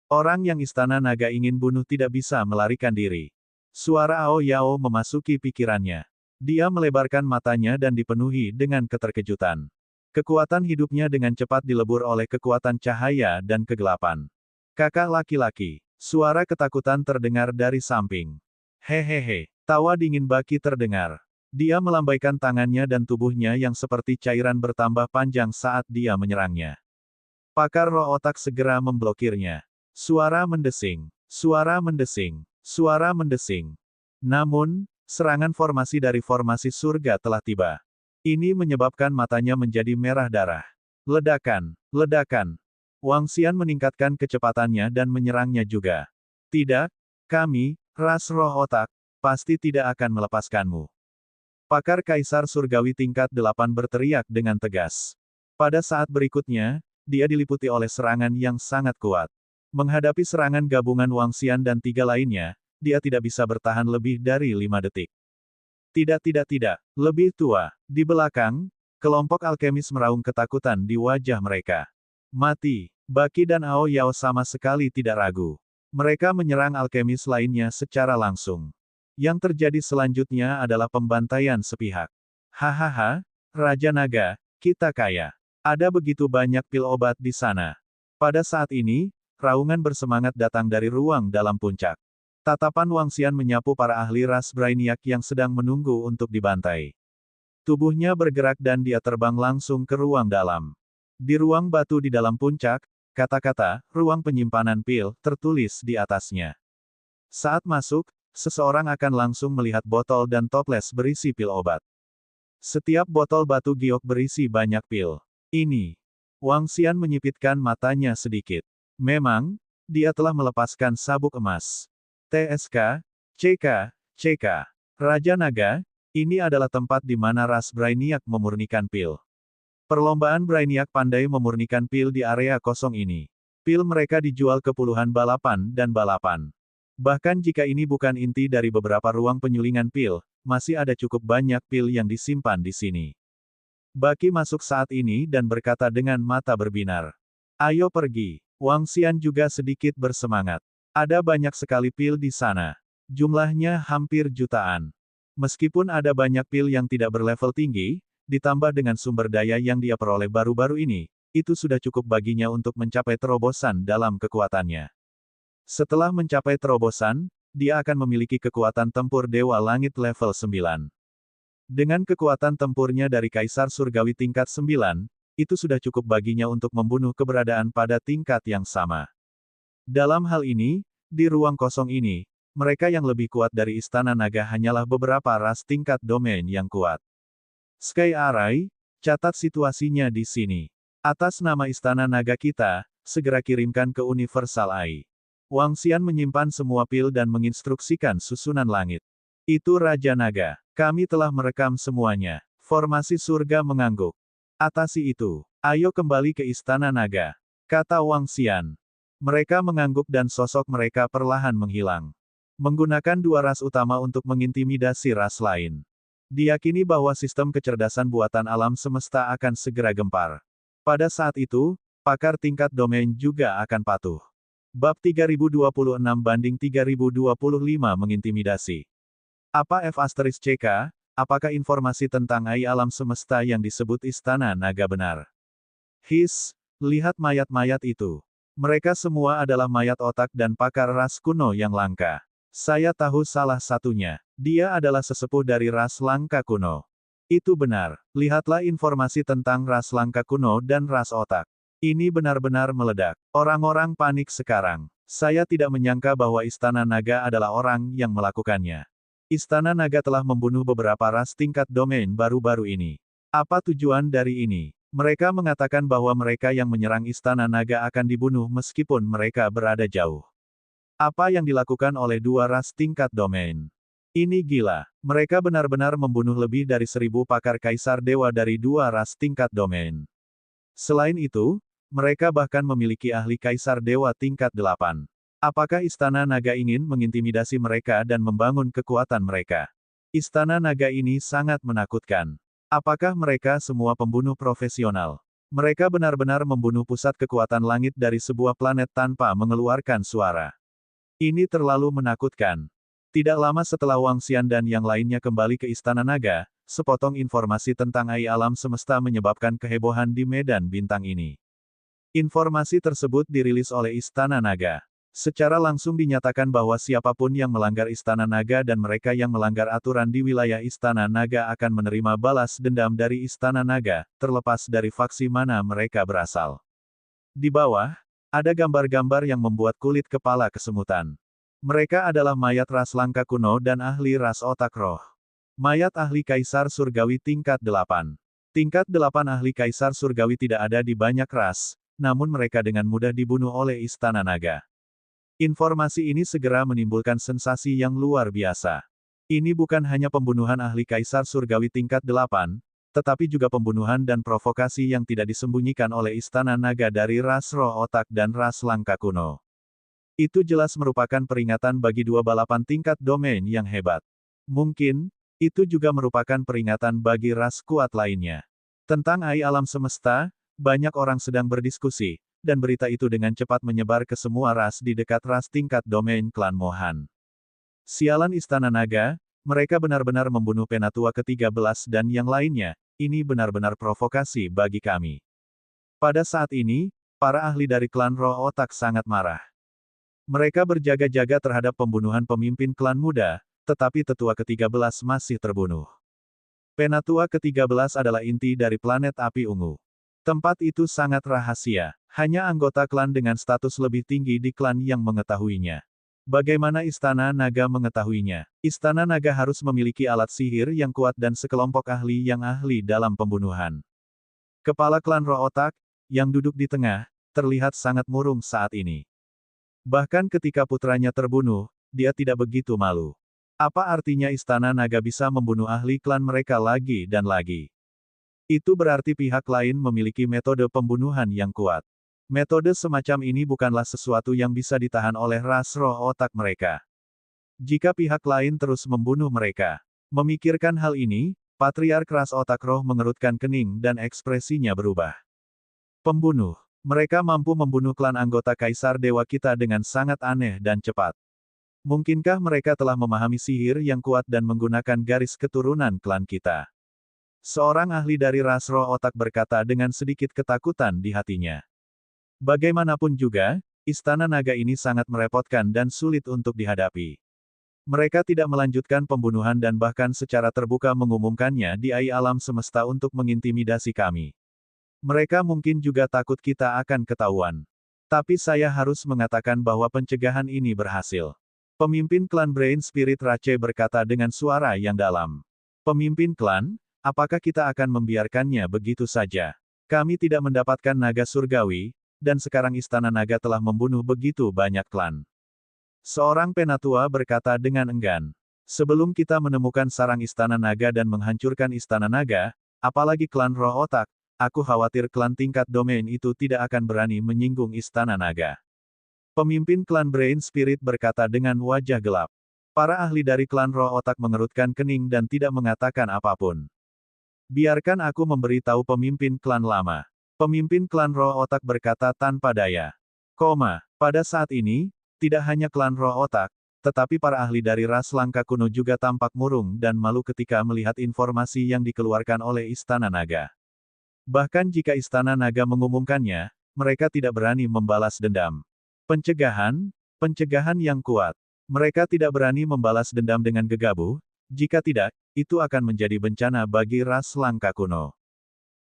Orang yang Istana Naga ingin bunuh tidak bisa melarikan diri. Suara Ao Yao memasuki pikirannya. Dia melebarkan matanya dan dipenuhi dengan keterkejutan. Kekuatan hidupnya dengan cepat dilebur oleh kekuatan cahaya dan kegelapan. Kakak laki-laki. Suara ketakutan terdengar dari samping. Hehehe, tawa dingin Baki terdengar. Dia melambaikan tangannya dan tubuhnya yang seperti cairan bertambah panjang saat dia menyerangnya. Pakar roh otak segera memblokirnya. Suara mendesing. Suara mendesing. Suara mendesing. Namun, serangan formasi dari formasi surga telah tiba. Ini menyebabkan matanya menjadi merah darah. Ledakan. Ledakan. Wang Xian meningkatkan kecepatannya dan menyerangnya juga. Tidak, kami, ras roh otak, pasti tidak akan melepaskanmu. Pakar Kaisar Surgawi tingkat 8 berteriak dengan tegas. Pada saat berikutnya, dia diliputi oleh serangan yang sangat kuat. Menghadapi serangan gabungan Wang Xian dan 3 lainnya, dia tidak bisa bertahan lebih dari 5 detik. Tidak, lebih tua. Di belakang, kelompok alkemis meraung ketakutan di wajah mereka. Mati. Baki dan Ao Yao sama sekali tidak ragu. Mereka menyerang alkemis lainnya secara langsung. Yang terjadi selanjutnya adalah pembantaian sepihak. Hahaha, Raja Naga, kita kaya. Ada begitu banyak pil obat di sana. Pada saat ini, raungan bersemangat datang dari ruang dalam puncak. Tatapan Wang Xian menyapu para ahli ras Brainiac yang sedang menunggu untuk dibantai. Tubuhnya bergerak dan dia terbang langsung ke ruang dalam. Di ruang batu di dalam puncak, kata-kata, ruang penyimpanan pil, tertulis di atasnya. Saat masuk, seseorang akan langsung melihat botol dan toples berisi pil obat. Setiap botol batu giok berisi banyak pil. Ini Wang Xian menyipitkan matanya sedikit. Memang, dia telah melepaskan sabuk emas. TSK, CK, CK. Raja Naga, ini adalah tempat di mana ras Brainiac memurnikan pil. Perlombaan Brainiac pandai memurnikan pil di area kosong ini. Pil mereka dijual ke puluhan balapan dan balapan. Bahkan jika ini bukan inti dari beberapa ruang penyulingan pil, masih ada cukup banyak pil yang disimpan di sini. Baki masuk saat ini dan berkata dengan mata berbinar. Ayo pergi. Wang Xian juga sedikit bersemangat. Ada banyak sekali pil di sana. Jumlahnya hampir jutaan. Meskipun ada banyak pil yang tidak berlevel tinggi, ditambah dengan sumber daya yang dia peroleh baru-baru ini, itu sudah cukup baginya untuk mencapai terobosan dalam kekuatannya. Setelah mencapai terobosan, dia akan memiliki kekuatan tempur Dewa Langit level 9. Dengan kekuatan tempurnya dari Kaisar Surgawi tingkat 9, itu sudah cukup baginya untuk membunuh keberadaan pada tingkat yang sama. Dalam hal ini, di ruang kosong ini, mereka yang lebih kuat dari Istana Naga hanyalah beberapa ras tingkat domain yang kuat. Sky Arai, catat situasinya di sini. Atas nama Istana Naga kita, segera kirimkan ke Universal Eye. Wang Xian menyimpan semua pil dan menginstruksikan susunan langit. Itu Raja Naga. Kami telah merekam semuanya. Formasi surga mengangguk. Atasi itu. Ayo kembali ke Istana Naga. Kata Wang Xian. Mereka mengangguk dan sosok mereka perlahan menghilang. Menggunakan dua ras utama untuk mengintimidasi ras lain. Diyakini bahwa sistem kecerdasan buatan alam semesta akan segera gempar. Pada saat itu, pakar tingkat domain juga akan patuh. Bab 3026-3025 mengintimidasi. Apa F***CK, apakah informasi tentang AI alam semesta yang disebut Istana Naga benar? Lihat mayat-mayat itu. Mereka semua adalah mayat otak dan pakar ras kuno yang langka. Saya tahu salah satunya. Dia adalah sesepuh dari ras langka kuno. Itu benar. Lihatlah informasi tentang ras langka kuno dan ras otak. Ini benar-benar meledak. Orang-orang panik sekarang. Saya tidak menyangka bahwa Istana Naga adalah orang yang melakukannya. Istana Naga telah membunuh beberapa ras tingkat domain baru-baru ini. Apa tujuan dari ini? Mereka mengatakan bahwa mereka yang menyerang Istana Naga akan dibunuh meskipun mereka berada jauh. Apa yang dilakukan oleh dua ras tingkat domain? Ini gila. Mereka benar-benar membunuh lebih dari 1000 pakar Kaisar Dewa dari dua ras tingkat domain. Selain itu, mereka bahkan memiliki ahli Kaisar Dewa tingkat 8. Apakah Istana Naga ingin mengintimidasi mereka dan membangun kekuatan mereka? Istana Naga ini sangat menakutkan. Apakah mereka semua pembunuh profesional? Mereka benar-benar membunuh pusat kekuatan langit dari sebuah planet tanpa mengeluarkan suara. Ini terlalu menakutkan. Tidak lama setelah Wang Xian dan yang lainnya kembali ke Istana Naga, sepotong informasi tentang AI alam semesta menyebabkan kehebohan di medan bintang ini. Informasi tersebut dirilis oleh Istana Naga. Secara langsung dinyatakan bahwa siapapun yang melanggar Istana Naga dan mereka yang melanggar aturan di wilayah Istana Naga akan menerima balas dendam dari Istana Naga, terlepas dari faksi mana mereka berasal. Di bawah, ada gambar-gambar yang membuat kulit kepala kesemutan. Mereka adalah mayat ras langka kuno dan ahli ras otak roh. Mayat ahli Kaisar Surgawi tingkat 8. Tingkat 8 ahli Kaisar Surgawi tidak ada di banyak ras, namun mereka dengan mudah dibunuh oleh Istana Naga. Informasi ini segera menimbulkan sensasi yang luar biasa. Ini bukan hanya pembunuhan ahli Kaisar Surgawi tingkat 8, tetapi juga pembunuhan dan provokasi yang tidak disembunyikan oleh Istana Naga dari ras roh otak dan ras langka kuno. Itu jelas merupakan peringatan bagi dua balapan tingkat domain yang hebat. Mungkin, itu juga merupakan peringatan bagi ras kuat lainnya. Tentang AI alam semesta, banyak orang sedang berdiskusi, dan berita itu dengan cepat menyebar ke semua ras di dekat ras tingkat domain klan Mohan. Sialan Istana Naga, mereka benar-benar membunuh Penatua ke-13 dan yang lainnya, ini benar-benar provokasi bagi kami. Pada saat ini, para ahli dari klan Roh Otak sangat marah. Mereka berjaga-jaga terhadap pembunuhan pemimpin klan muda, tetapi Tetua ke-13 masih terbunuh. Penatua ke-13 adalah inti dari planet api ungu. Tempat itu sangat rahasia. Hanya anggota klan dengan status lebih tinggi di klan yang mengetahuinya. Bagaimana Istana Naga mengetahuinya? Istana Naga harus memiliki alat sihir yang kuat dan sekelompok ahli yang ahli dalam pembunuhan. Kepala klan Roh Otak, yang duduk di tengah, terlihat sangat murung saat ini. Bahkan ketika putranya terbunuh, dia tidak begitu malu. Apa artinya Istana Naga bisa membunuh ahli klan mereka lagi dan lagi? Itu berarti pihak lain memiliki metode pembunuhan yang kuat. Metode semacam ini bukanlah sesuatu yang bisa ditahan oleh ras roh otak mereka. Jika pihak lain terus membunuh mereka. Memikirkan hal ini, Patriark ras otak roh mengerutkan kening dan ekspresinya berubah. Pembunuh. Mereka mampu membunuh klan anggota Kaisar Dewa kita dengan sangat aneh dan cepat. Mungkinkah mereka telah memahami sihir yang kuat dan menggunakan garis keturunan klan kita? Seorang ahli dari ras roh otak berkata dengan sedikit ketakutan di hatinya. Bagaimanapun juga, Istana Naga ini sangat merepotkan dan sulit untuk dihadapi. Mereka tidak melanjutkan pembunuhan dan bahkan secara terbuka mengumumkannya di alam semesta untuk mengintimidasi kami. Mereka mungkin juga takut kita akan ketahuan. Tapi saya harus mengatakan bahwa pencegahan ini berhasil. Pemimpin klan Brain Spirit Rache berkata dengan suara yang dalam. Pemimpin klan, apakah kita akan membiarkannya begitu saja? Kami tidak mendapatkan naga surgawi, dan sekarang Istana Naga telah membunuh begitu banyak klan. Seorang penatua berkata dengan enggan. Sebelum kita menemukan sarang Istana Naga dan menghancurkan Istana Naga, apalagi klan roh otak, aku khawatir klan tingkat domain itu tidak akan berani menyinggung Istana Naga. Pemimpin klan Brain Spirit berkata dengan wajah gelap. Para ahli dari klan roh otak mengerutkan kening dan tidak mengatakan apapun. Biarkan aku memberitahu pemimpin klan lama. Pemimpin klan roh otak berkata tanpa daya. Pada saat ini, tidak hanya klan roh otak, tetapi para ahli dari ras langka kuno juga tampak murung dan malu ketika melihat informasi yang dikeluarkan oleh Istana Naga. Bahkan jika Istana Naga mengumumkannya, mereka tidak berani membalas dendam. Pencegahan yang kuat. Mereka tidak berani membalas dendam dengan gegabah, jika tidak, itu akan menjadi bencana bagi ras langka kuno.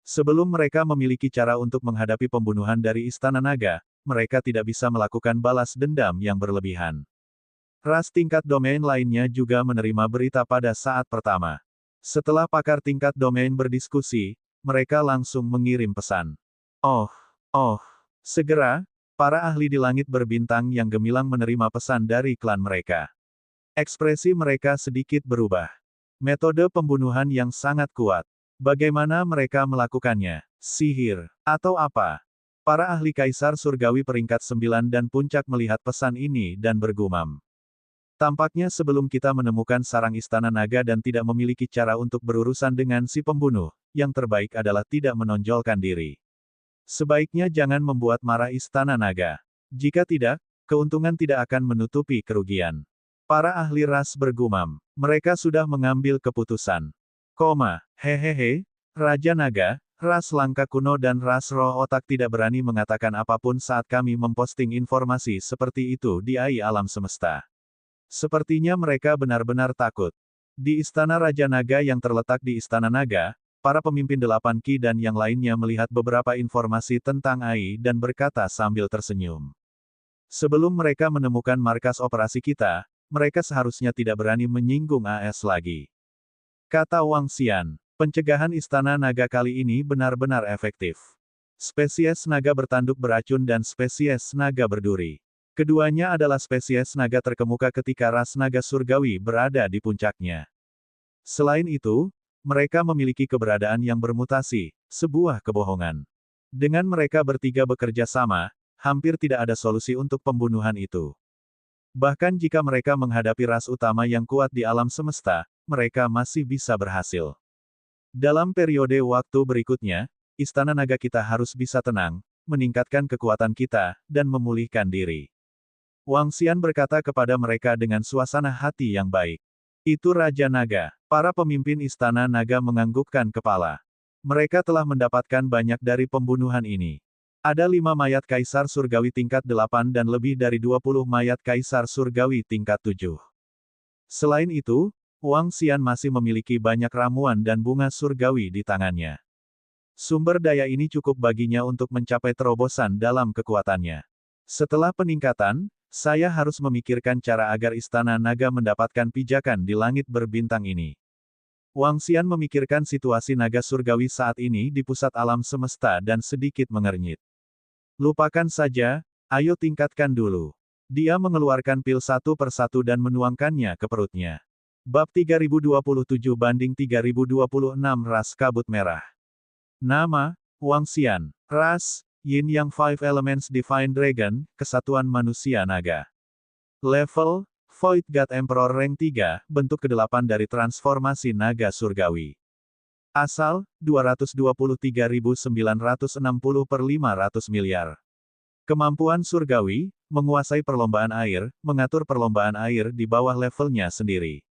Sebelum mereka memiliki cara untuk menghadapi pembunuhan dari Istana Naga, mereka tidak bisa melakukan balas dendam yang berlebihan. Ras tingkat domain lainnya juga menerima berita pada saat pertama. Setelah pakar tingkat domain berdiskusi, mereka langsung mengirim pesan. Segera, para ahli di langit berbintang yang gemilang menerima pesan dari klan mereka. Ekspresi mereka sedikit berubah. Metode pembunuhan yang sangat kuat. Bagaimana mereka melakukannya? Sihir, atau apa? Para ahli Kaisar Surgawi peringkat 9 dan puncak melihat pesan ini dan bergumam. Tampaknya sebelum kita menemukan sarang Istana Naga dan tidak memiliki cara untuk berurusan dengan si pembunuh, yang terbaik adalah tidak menonjolkan diri. Sebaiknya jangan membuat marah Istana Naga. Jika tidak, keuntungan tidak akan menutupi kerugian. Para ahli ras bergumam. Mereka sudah mengambil keputusan. Hehehe, Raja Naga, ras langka kuno dan ras roh otak tidak berani mengatakan apapun saat kami memposting informasi seperti itu di alam semesta. Sepertinya mereka benar-benar takut. Di Istana Raja Naga yang terletak di Istana Naga, para pemimpin 8 Ki dan yang lainnya melihat beberapa informasi tentang AI dan berkata sambil tersenyum. Sebelum mereka menemukan markas operasi kita, mereka seharusnya tidak berani menyinggung AS lagi. Kata Wang Xian, pencegahan Istana Naga kali ini benar-benar efektif. Spesies naga bertanduk beracun dan spesies naga berduri. Keduanya adalah spesies naga terkemuka ketika ras naga surgawi berada di puncaknya. Selain itu, mereka memiliki keberadaan yang bermutasi, sebuah kebohongan. Dengan mereka bertiga bekerja sama, hampir tidak ada solusi untuk pembunuhan itu. Bahkan jika mereka menghadapi ras utama yang kuat di alam semesta, mereka masih bisa berhasil. Dalam periode waktu berikutnya, Istana Naga kita harus bisa tenang, meningkatkan kekuatan kita, dan memulihkan diri. Wang Xian berkata kepada mereka dengan suasana hati yang baik. Itu Raja Naga. Para pemimpin Istana Naga menganggukkan kepala. Mereka telah mendapatkan banyak dari pembunuhan ini. Ada 5 mayat Kaisar Surgawi tingkat 8 dan lebih dari 20 mayat Kaisar Surgawi tingkat 7. Selain itu, Wang Xian masih memiliki banyak ramuan dan bunga surgawi di tangannya. Sumber daya ini cukup baginya untuk mencapai terobosan dalam kekuatannya. Setelah peningkatan, saya harus memikirkan cara agar Istana Naga mendapatkan pijakan di langit berbintang ini. Wang Xian memikirkan situasi naga surgawi saat ini di pusat alam semesta dan sedikit mengernyit. Lupakan saja, ayo tingkatkan dulu. Dia mengeluarkan pil satu persatu dan menuangkannya ke perutnya. Bab 3027 banding 3026 ras kabut merah. Nama, Wang Xian. Ras, Yin Yang Five Elements Divine Dragon, Kesatuan Manusia Naga. Level, Void God Emperor Rank 3, bentuk ke-8 dari transformasi naga surgawi. Asal, 223.960 per 500 miliar. Kemampuan surgawi, menguasai perlombaan air, mengatur perlombaan air di bawah levelnya sendiri.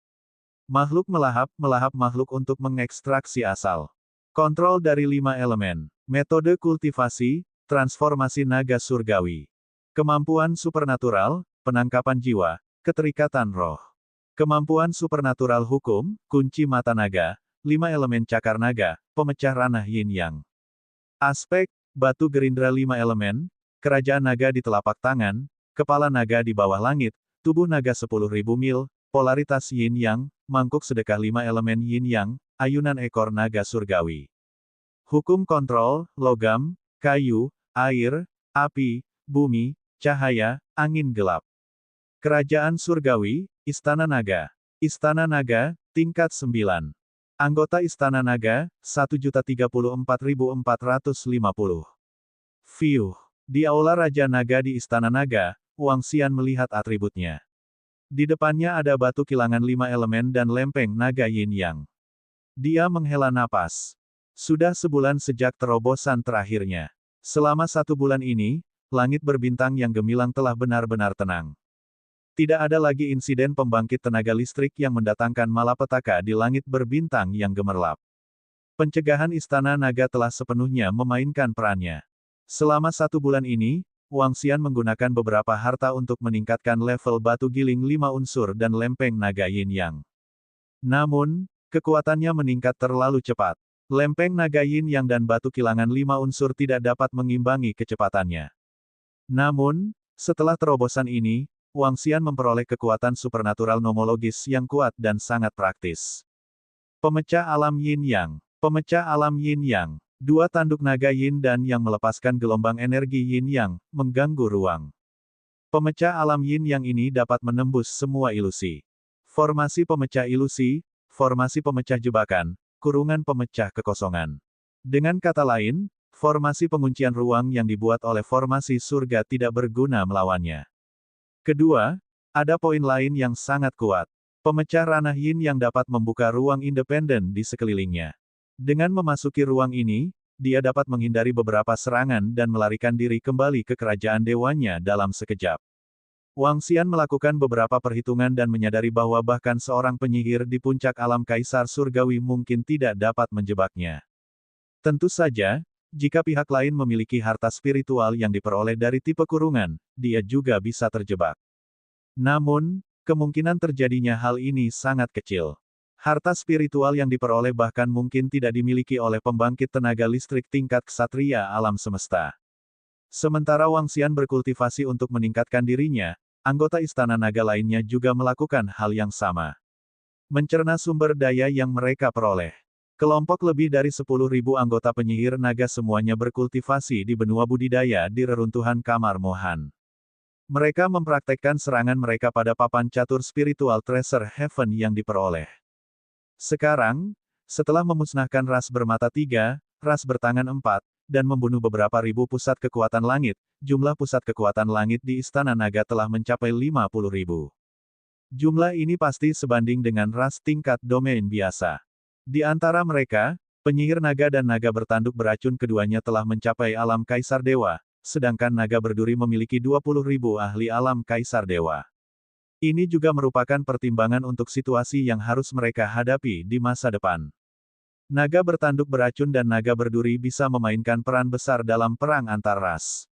Makhluk melahap makhluk untuk mengekstraksi asal. Kontrol dari 5 elemen. Metode kultivasi, transformasi naga surgawi. Kemampuan supernatural, penangkapan jiwa, keterikatan roh. Kemampuan supernatural hukum, kunci mata naga, 5 elemen cakar naga, pemecah ranah yin yang. Aspek, batu gerindra 5 elemen, kerajaan naga di telapak tangan, kepala naga di bawah langit, tubuh naga 10.000 mil, polaritas yin yang, mangkuk sedekah 5 elemen yin yang, ayunan ekor naga surgawi. Hukum kontrol, logam, kayu, air, api, bumi, cahaya, angin gelap. Kerajaan surgawi, Istana Naga. Istana Naga, tingkat 9. Anggota Istana Naga, 1.034.450. View. Di Aula Raja Naga di Istana Naga, Wang Xian melihat atributnya. Di depannya ada batu kilangan 5 elemen dan lempeng naga yin yang. Dia menghela napas. Sudah sebulan sejak terobosan terakhirnya. Selama 1 bulan ini, langit berbintang yang gemilang telah benar-benar tenang. Tidak ada lagi insiden pembangkit tenaga listrik yang mendatangkan malapetaka di langit berbintang yang gemerlap. Pencegahan Istana Naga telah sepenuhnya memainkan perannya. Selama 1 bulan ini, Wang Xian menggunakan beberapa harta untuk meningkatkan level batu giling 5 unsur dan lempeng naga yin yang. Namun, kekuatannya meningkat terlalu cepat. Lempeng naga yin yang dan batu kilangan 5 unsur tidak dapat mengimbangi kecepatannya. Namun, setelah terobosan ini, Wang Xian memperoleh kekuatan supernatural nomologis yang kuat dan sangat praktis. Pemecah alam yin yang. Pemecah alam yin yang. 2 tanduk naga yin dan yang melepaskan gelombang energi yin yang, mengganggu ruang. Pemecah alam yin yang ini dapat menembus semua ilusi. Formasi pemecah ilusi, formasi pemecah jebakan, kurungan pemecah kekosongan. Dengan kata lain, formasi penguncian ruang yang dibuat oleh formasi surga tidak berguna melawannya. Kedua, ada poin lain yang sangat kuat. Pemecah ranah yin yang dapat membuka ruang independen di sekelilingnya. Dengan memasuki ruang ini, dia dapat menghindari beberapa serangan dan melarikan diri kembali ke kerajaan dewanya dalam sekejap. Wang Xian melakukan beberapa perhitungan dan menyadari bahwa bahkan seorang penyihir di puncak alam kaisar surgawi mungkin tidak dapat menjebaknya. Tentu saja, jika pihak lain memiliki harta spiritual yang diperoleh dari tipe kurungan, dia juga bisa terjebak. Namun, kemungkinan terjadinya hal ini sangat kecil. Harta spiritual yang diperoleh bahkan mungkin tidak dimiliki oleh pembangkit tenaga listrik tingkat ksatria alam semesta. Sementara Wang Xian berkultivasi untuk meningkatkan dirinya, anggota Istana Naga lainnya juga melakukan hal yang sama. Mencerna sumber daya yang mereka peroleh. Kelompok lebih dari 10.000 anggota penyihir naga semuanya berkultivasi di benua budidaya di reruntuhan Kamar Mohan. Mereka mempraktekkan serangan mereka pada papan catur spiritual Treasure Heaven yang diperoleh. Sekarang, setelah memusnahkan ras bermata 3, ras bertangan 4, dan membunuh beberapa ribu pusat kekuatan langit, jumlah pusat kekuatan langit di Istana Naga telah mencapai 50.000. Jumlah ini pasti sebanding dengan ras tingkat domain biasa. Di antara mereka, penyihir naga dan naga bertanduk beracun keduanya telah mencapai alam kaisar dewa, sedangkan naga berduri memiliki 20.000 ahli alam kaisar dewa. Ini juga merupakan pertimbangan untuk situasi yang harus mereka hadapi di masa depan. Naga bertanduk beracun dan naga berduri bisa memainkan peran besar dalam perang antar ras.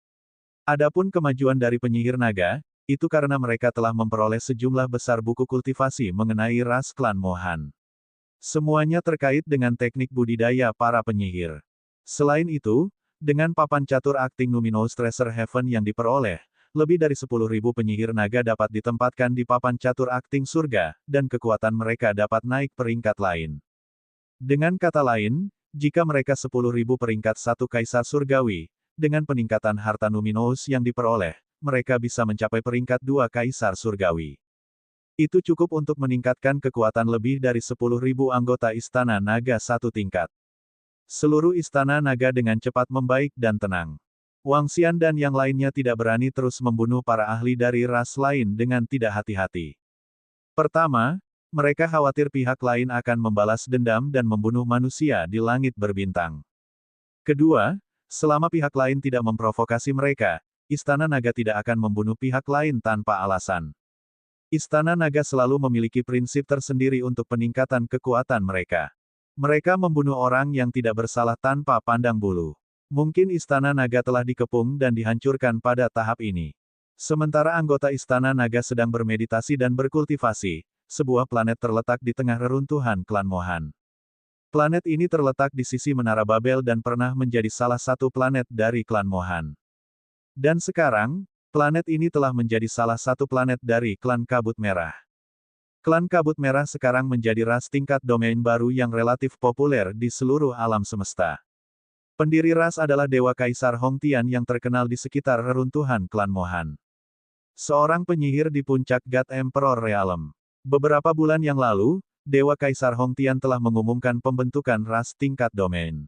Adapun kemajuan dari penyihir naga, itu karena mereka telah memperoleh sejumlah besar buku kultivasi mengenai ras klan Mohan. Semuanya terkait dengan teknik budidaya para penyihir. Selain itu, dengan papan catur Acting Numinous Treasure Heaven yang diperoleh, lebih dari 10.000 penyihir naga dapat ditempatkan di papan catur Acting Surga, dan kekuatan mereka dapat naik peringkat lain. Dengan kata lain, jika mereka 10.000 peringkat satu Kaisar Surgawi, dengan peningkatan harta Numinous yang diperoleh, mereka bisa mencapai peringkat 2 Kaisar Surgawi. Itu cukup untuk meningkatkan kekuatan lebih dari 10.000 anggota Istana Naga satu tingkat. Seluruh Istana Naga dengan cepat membaik dan tenang. Wang Xian dan yang lainnya tidak berani terus membunuh para ahli dari ras lain dengan tidak hati-hati. Pertama, mereka khawatir pihak lain akan membalas dendam dan membunuh manusia di langit berbintang. Kedua, selama pihak lain tidak memprovokasi mereka, Istana Naga tidak akan membunuh pihak lain tanpa alasan. Istana Naga selalu memiliki prinsip tersendiri untuk peningkatan kekuatan mereka. Mereka membunuh orang yang tidak bersalah tanpa pandang bulu. Mungkin Istana Naga telah dikepung dan dihancurkan pada tahap ini. Sementara anggota Istana Naga sedang bermeditasi dan berkultivasi, sebuah planet terletak di tengah reruntuhan klan Mohan. Planet ini terletak di sisi Menara Babel dan pernah menjadi salah satu planet dari klan Mohan. Dan sekarang, planet ini telah menjadi salah satu planet dari klan Kabut Merah. Klan Kabut Merah sekarang menjadi ras tingkat domain baru yang relatif populer di seluruh alam semesta. Pendiri ras adalah Dewa Kaisar Hongtian yang terkenal di sekitar reruntuhan klan Mohan. Seorang penyihir di puncak God Emperor Realm. Beberapa bulan yang lalu, Dewa Kaisar Hongtian telah mengumumkan pembentukan ras tingkat domain.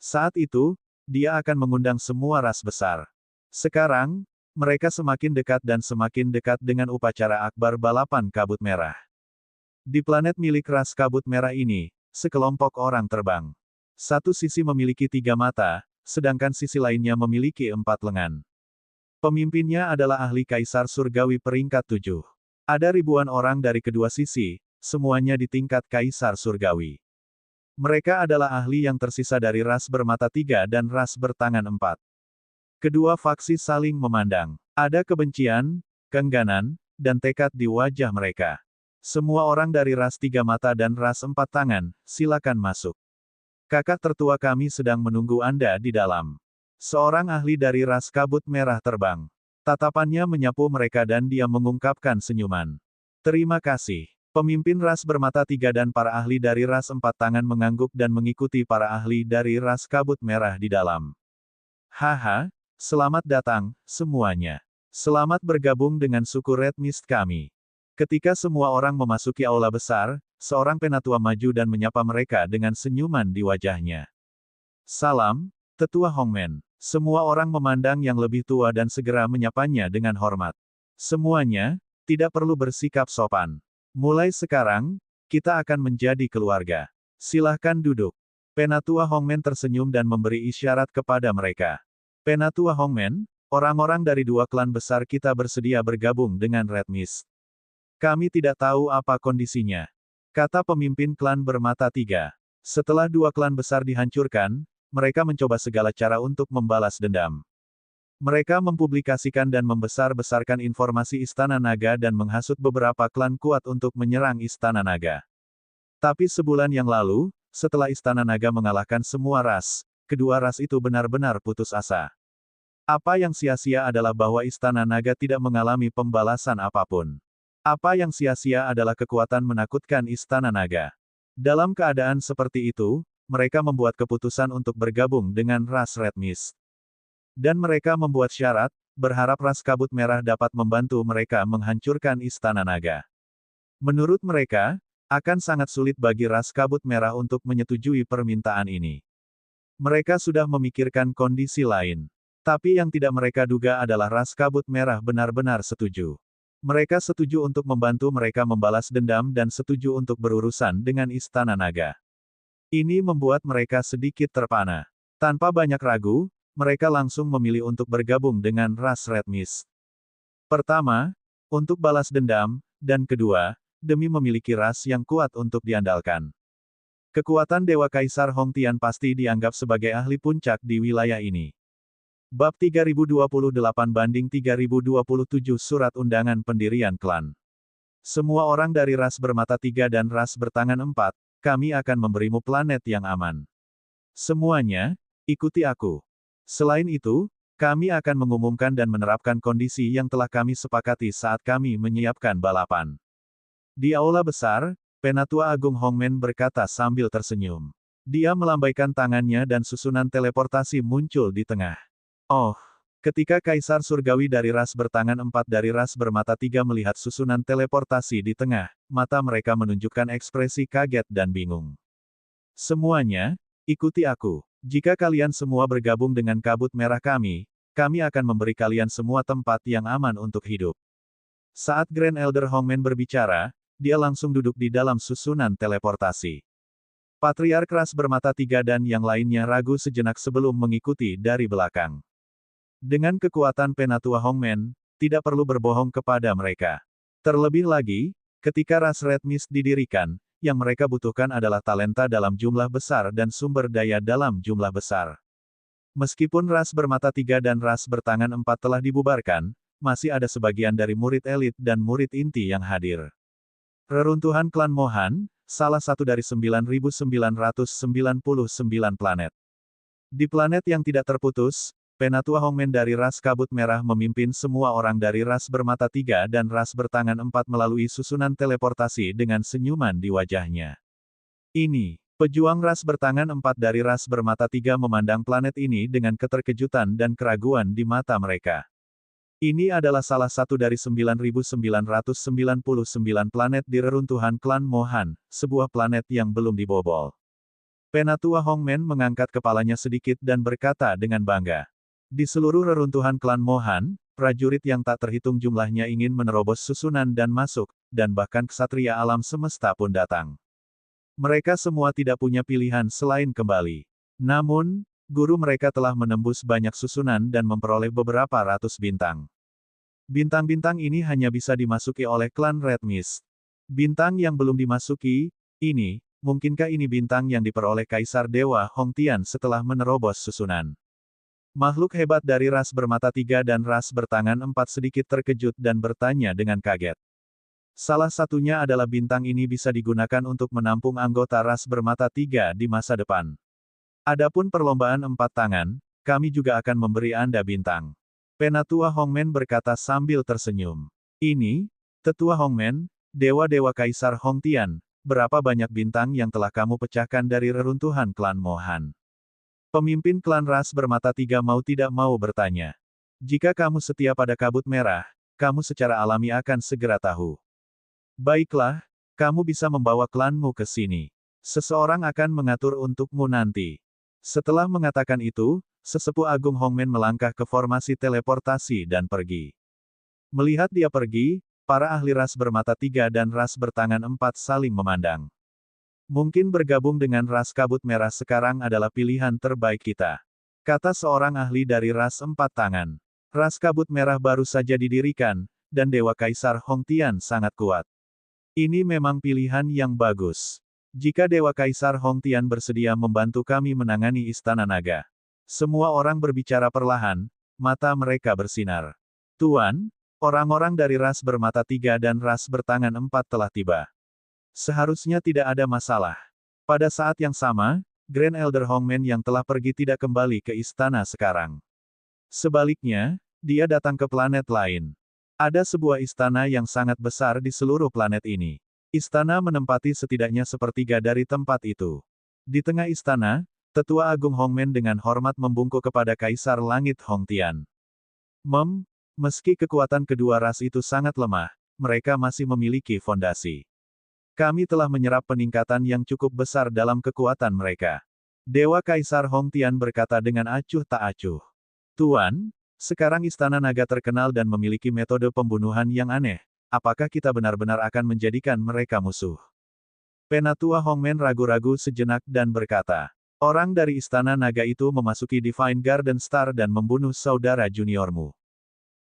Saat itu, dia akan mengundang semua ras besar. Sekarang, mereka semakin dekat dan semakin dekat dengan upacara akbar balapan Kabut Merah. Di planet milik ras Kabut Merah ini, sekelompok orang terbang. Satu sisi memiliki 3 mata, sedangkan sisi lainnya memiliki 4 lengan. Pemimpinnya adalah ahli Kaisar Surgawi peringkat 7. Ada ribuan orang dari kedua sisi, semuanya di tingkat Kaisar Surgawi. Mereka adalah ahli yang tersisa dari ras bermata 3 dan ras bertangan 4. Kedua faksi saling memandang. Ada kebencian, keengganan, dan tekad di wajah mereka. Semua orang dari ras 3 mata dan ras 4 tangan, silakan masuk. Kakak tertua kami sedang menunggu Anda di dalam. Seorang ahli dari ras Kabut Merah terbang. Tatapannya menyapu mereka dan dia mengungkapkan senyuman. Terima kasih. Pemimpin ras bermata 3 dan para ahli dari ras 4 tangan mengangguk dan mengikuti para ahli dari ras Kabut Merah di dalam. Haha. Selamat datang, semuanya. Selamat bergabung dengan suku Red Mist kami. Ketika semua orang memasuki aula besar, seorang penatua maju dan menyapa mereka dengan senyuman di wajahnya. Salam, Tetua Hongmen. Semua orang memandang yang lebih tua dan segera menyapanya dengan hormat. Semuanya, tidak perlu bersikap sopan. Mulai sekarang, kita akan menjadi keluarga. Silahkan duduk. Penatua Hongmen tersenyum dan memberi isyarat kepada mereka. Penatua Hongmen, orang-orang dari 2 klan besar kita bersedia bergabung dengan Red Mist. Kami tidak tahu apa kondisinya, kata pemimpin klan bermata 3. Setelah 2 klan besar dihancurkan, mereka mencoba segala cara untuk membalas dendam. Mereka mempublikasikan dan membesar-besarkan informasi Istana Naga dan menghasut beberapa klan kuat untuk menyerang Istana Naga. Tapi sebulan yang lalu, setelah Istana Naga mengalahkan semua ras, kedua ras itu benar-benar putus asa. Apa yang sia-sia adalah bahwa Istana Naga tidak mengalami pembalasan apapun. Apa yang sia-sia adalah kekuatan menakutkan Istana Naga. Dalam keadaan seperti itu, mereka membuat keputusan untuk bergabung dengan ras Red Mist. Dan mereka membuat syarat, berharap ras Kabut Merah dapat membantu mereka menghancurkan Istana Naga. Menurut mereka, akan sangat sulit bagi ras Kabut Merah untuk menyetujui permintaan ini. Mereka sudah memikirkan kondisi lain. Tapi yang tidak mereka duga adalah ras Kabut Merah benar-benar setuju. Mereka setuju untuk membantu mereka membalas dendam dan setuju untuk berurusan dengan Istana Naga. Ini membuat mereka sedikit terpana. Tanpa banyak ragu, mereka langsung memilih untuk bergabung dengan ras Red Mist. Pertama, untuk balas dendam, dan kedua, demi memiliki ras yang kuat untuk diandalkan. Kekuatan Dewa Kaisar Hongtian pasti dianggap sebagai ahli puncak di wilayah ini. Bab 3028-3027 Surat Undangan Pendirian Klan. Semua orang dari ras bermata 3 dan ras bertangan 4, kami akan memberimu planet yang aman. Semuanya, ikuti aku. Selain itu, kami akan mengumumkan dan menerapkan kondisi yang telah kami sepakati saat kami menyiapkan balapan. Di aula besar, Penatua Agung Hongmen berkata sambil tersenyum. Dia melambaikan tangannya dan susunan teleportasi muncul di tengah. Oh, ketika Kaisar Surgawi dari ras bertangan 4 dari ras bermata 3 melihat susunan teleportasi di tengah, mata mereka menunjukkan ekspresi kaget dan bingung. Semuanya, ikuti aku. Jika kalian semua bergabung dengan kabut merah kami akan memberi kalian semua tempat yang aman untuk hidup. Saat Grand Elder Hongmen berbicara, dia langsung duduk di dalam susunan teleportasi. Patriark ras bermata 3 dan yang lainnya ragu sejenak sebelum mengikuti dari belakang. Dengan kekuatan Penatua Hongmen, tidak perlu berbohong kepada mereka. Terlebih lagi, ketika ras Red Mist didirikan, yang mereka butuhkan adalah talenta dalam jumlah besar dan sumber daya dalam jumlah besar. Meskipun ras bermata 3 dan ras bertangan 4 telah dibubarkan, masih ada sebagian dari murid elit dan murid inti yang hadir. Reruntuhan klan Mohan, salah satu dari 9.999 planet. Di planet yang tidak terputus, Penatua Hongmen dari ras kabut merah memimpin semua orang dari ras bermata 3 dan ras bertangan 4 melalui susunan teleportasi dengan senyuman di wajahnya. Ini, pejuang ras bertangan 4 dari ras bermata 3 memandang planet ini dengan keterkejutan dan keraguan di mata mereka. Ini adalah salah satu dari 9.999 planet di reruntuhan klan Mohan, sebuah planet yang belum dibobol. Penatua Hongmen mengangkat kepalanya sedikit dan berkata dengan bangga. Di seluruh reruntuhan klan Mohan, prajurit yang tak terhitung jumlahnya ingin menerobos susunan dan masuk, dan bahkan ksatria alam semesta pun datang. Mereka semua tidak punya pilihan selain kembali. Namun, guru mereka telah menembus banyak susunan dan memperoleh beberapa ratus bintang. Bintang-bintang ini hanya bisa dimasuki oleh klan Red Mist. Bintang yang belum dimasuki, ini, mungkinkah ini bintang yang diperoleh Kaisar Dewa Hongtian setelah menerobos susunan? Makhluk hebat dari ras bermata 3 dan ras bertangan 4 sedikit terkejut dan bertanya dengan kaget. Salah satunya adalah bintang ini bisa digunakan untuk menampung anggota ras bermata 3 di masa depan. Adapun perlombaan 4 tangan, kami juga akan memberi Anda bintang. Penatua Hongmen berkata sambil tersenyum. Ini, Tetua Hongmen, Dewa-Dewa Kaisar Hongtian, berapa banyak bintang yang telah kamu pecahkan dari reruntuhan klan Mohan? Pemimpin klan ras bermata 3 mau tidak mau bertanya. Jika kamu setia pada kabut merah, kamu secara alami akan segera tahu. Baiklah, kamu bisa membawa klanmu ke sini. Seseorang akan mengatur untukmu nanti. Setelah mengatakan itu, Sesepuh Agung Hongmen melangkah ke formasi teleportasi dan pergi. Melihat dia pergi, para ahli ras bermata 3 dan ras bertangan 4 saling memandang. Mungkin bergabung dengan ras kabut merah sekarang adalah pilihan terbaik kita, kata seorang ahli dari ras 4 tangan. Ras kabut merah baru saja didirikan, dan Dewa Kaisar Hongtian sangat kuat. Ini memang pilihan yang bagus. Jika Dewa Kaisar Hongtian bersedia membantu kami menangani Istana Naga. Semua orang berbicara perlahan, mata mereka bersinar. Tuan, orang-orang dari ras bermata 3 dan ras bertangan 4 telah tiba. Seharusnya tidak ada masalah. Pada saat yang sama, Grand Elder Hongmen yang telah pergi tidak kembali ke istana sekarang. Sebaliknya, dia datang ke planet lain. Ada sebuah istana yang sangat besar di seluruh planet ini. Istana menempati setidaknya sepertiga dari tempat itu. Di tengah istana, Tetua Agung Hongmen dengan hormat membungkuk kepada Kaisar Langit Hongtian. Meski kekuatan kedua ras itu sangat lemah, mereka masih memiliki fondasi. Kami telah menyerap peningkatan yang cukup besar dalam kekuatan mereka. Dewa Kaisar Hongtian berkata dengan acuh tak acuh. Tuan, sekarang Istana Naga terkenal dan memiliki metode pembunuhan yang aneh. Apakah kita benar-benar akan menjadikan mereka musuh? Penatua Hongmen ragu-ragu sejenak dan berkata. Orang dari Istana Naga itu memasuki Divine Garden Star dan membunuh saudara juniormu.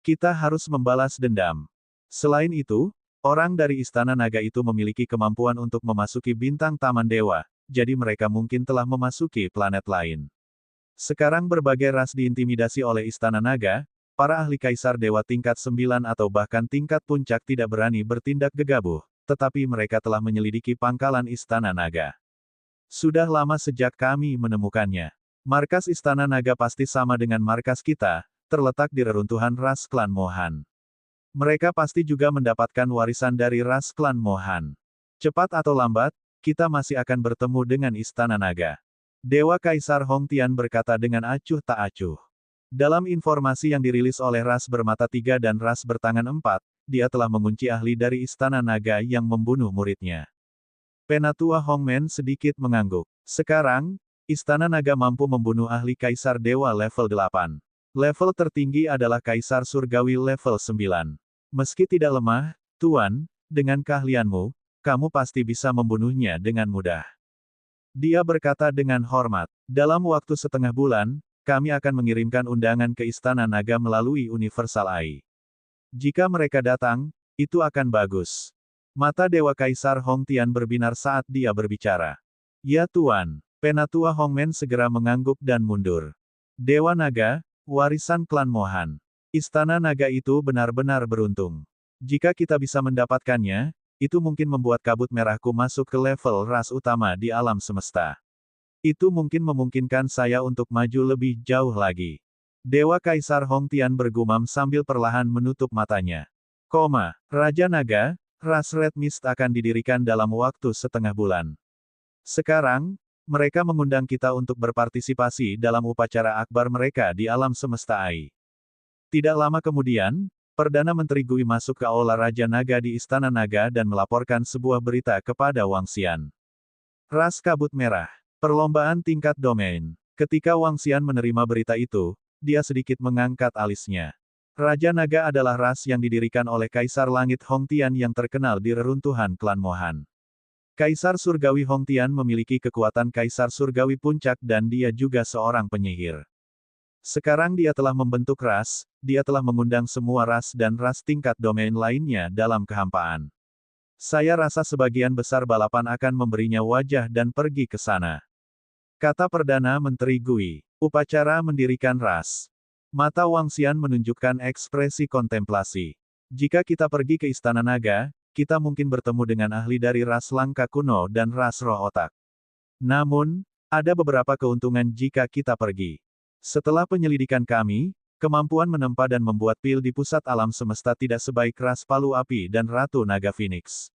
Kita harus membalas dendam. Selain itu, orang dari Istana Naga itu memiliki kemampuan untuk memasuki bintang Taman Dewa, jadi mereka mungkin telah memasuki planet lain. Sekarang berbagai ras diintimidasi oleh Istana Naga, para ahli Kaisar Dewa tingkat 9 atau bahkan tingkat puncak tidak berani bertindak gegabah, tetapi mereka telah menyelidiki pangkalan Istana Naga. Sudah lama sejak kami menemukannya. Markas Istana Naga pasti sama dengan markas kita, terletak di reruntuhan ras klan Mohan. Mereka pasti juga mendapatkan warisan dari ras klan Mohan. Cepat atau lambat, kita masih akan bertemu dengan Istana Naga. Dewa Kaisar Hongtian berkata dengan acuh tak acuh. Dalam informasi yang dirilis oleh ras bermata 3 dan ras bertangan 4, dia telah mengunci ahli dari Istana Naga yang membunuh muridnya. Penatua Hongmen sedikit mengangguk. Sekarang, Istana Naga mampu membunuh ahli Kaisar Dewa level 8. Level tertinggi adalah Kaisar Surgawi level 9. Meski tidak lemah, Tuan, dengan keahlianmu, kamu pasti bisa membunuhnya dengan mudah. Dia berkata dengan hormat, dalam waktu setengah bulan, kami akan mengirimkan undangan ke Istana Naga melalui Universal AI. Jika mereka datang, itu akan bagus. Mata Dewa Kaisar Hongtian berbinar saat dia berbicara. Ya Tuan, Penatua Hongmen segera mengangguk dan mundur. Dewa Naga, warisan klan Mohan. Istana Naga itu benar-benar beruntung. Jika kita bisa mendapatkannya, itu mungkin membuat kabut merahku masuk ke level ras utama di alam semesta. Itu mungkin memungkinkan saya untuk maju lebih jauh lagi. Dewa Kaisar Hongtian bergumam sambil perlahan menutup matanya. Raja Naga, ras Red Mist akan didirikan dalam waktu setengah bulan. Sekarang, mereka mengundang kita untuk berpartisipasi dalam upacara akbar mereka di alam semesta AI. Tidak lama kemudian, Perdana Menteri Gui masuk ke Aula Raja Naga di Istana Naga dan melaporkan sebuah berita kepada Wang Xian. Ras Kabut Merah. Perlombaan tingkat domain. Ketika Wang Xian menerima berita itu, dia sedikit mengangkat alisnya. Raja Naga adalah ras yang didirikan oleh Kaisar Langit Hongtian yang terkenal di reruntuhan klan Mohan. Kaisar Surgawi Hongtian memiliki kekuatan Kaisar Surgawi Puncak dan dia juga seorang penyihir. Sekarang dia telah membentuk ras, dia telah mengundang semua ras dan ras tingkat domain lainnya dalam kehampaan. Saya rasa sebagian besar balapan akan memberinya wajah dan pergi ke sana. Kata Perdana Menteri Gui. Upacara mendirikan ras. Mata Wang Xian menunjukkan ekspresi kontemplasi. Jika kita pergi ke Istana Naga, kita mungkin bertemu dengan ahli dari ras langka kuno dan ras roh otak. Namun, ada beberapa keuntungan jika kita pergi. Setelah penyelidikan kami, kemampuan menempa dan membuat pil di pusat alam semesta tidak sebaik ras Palu Api dan Ratu Naga Phoenix.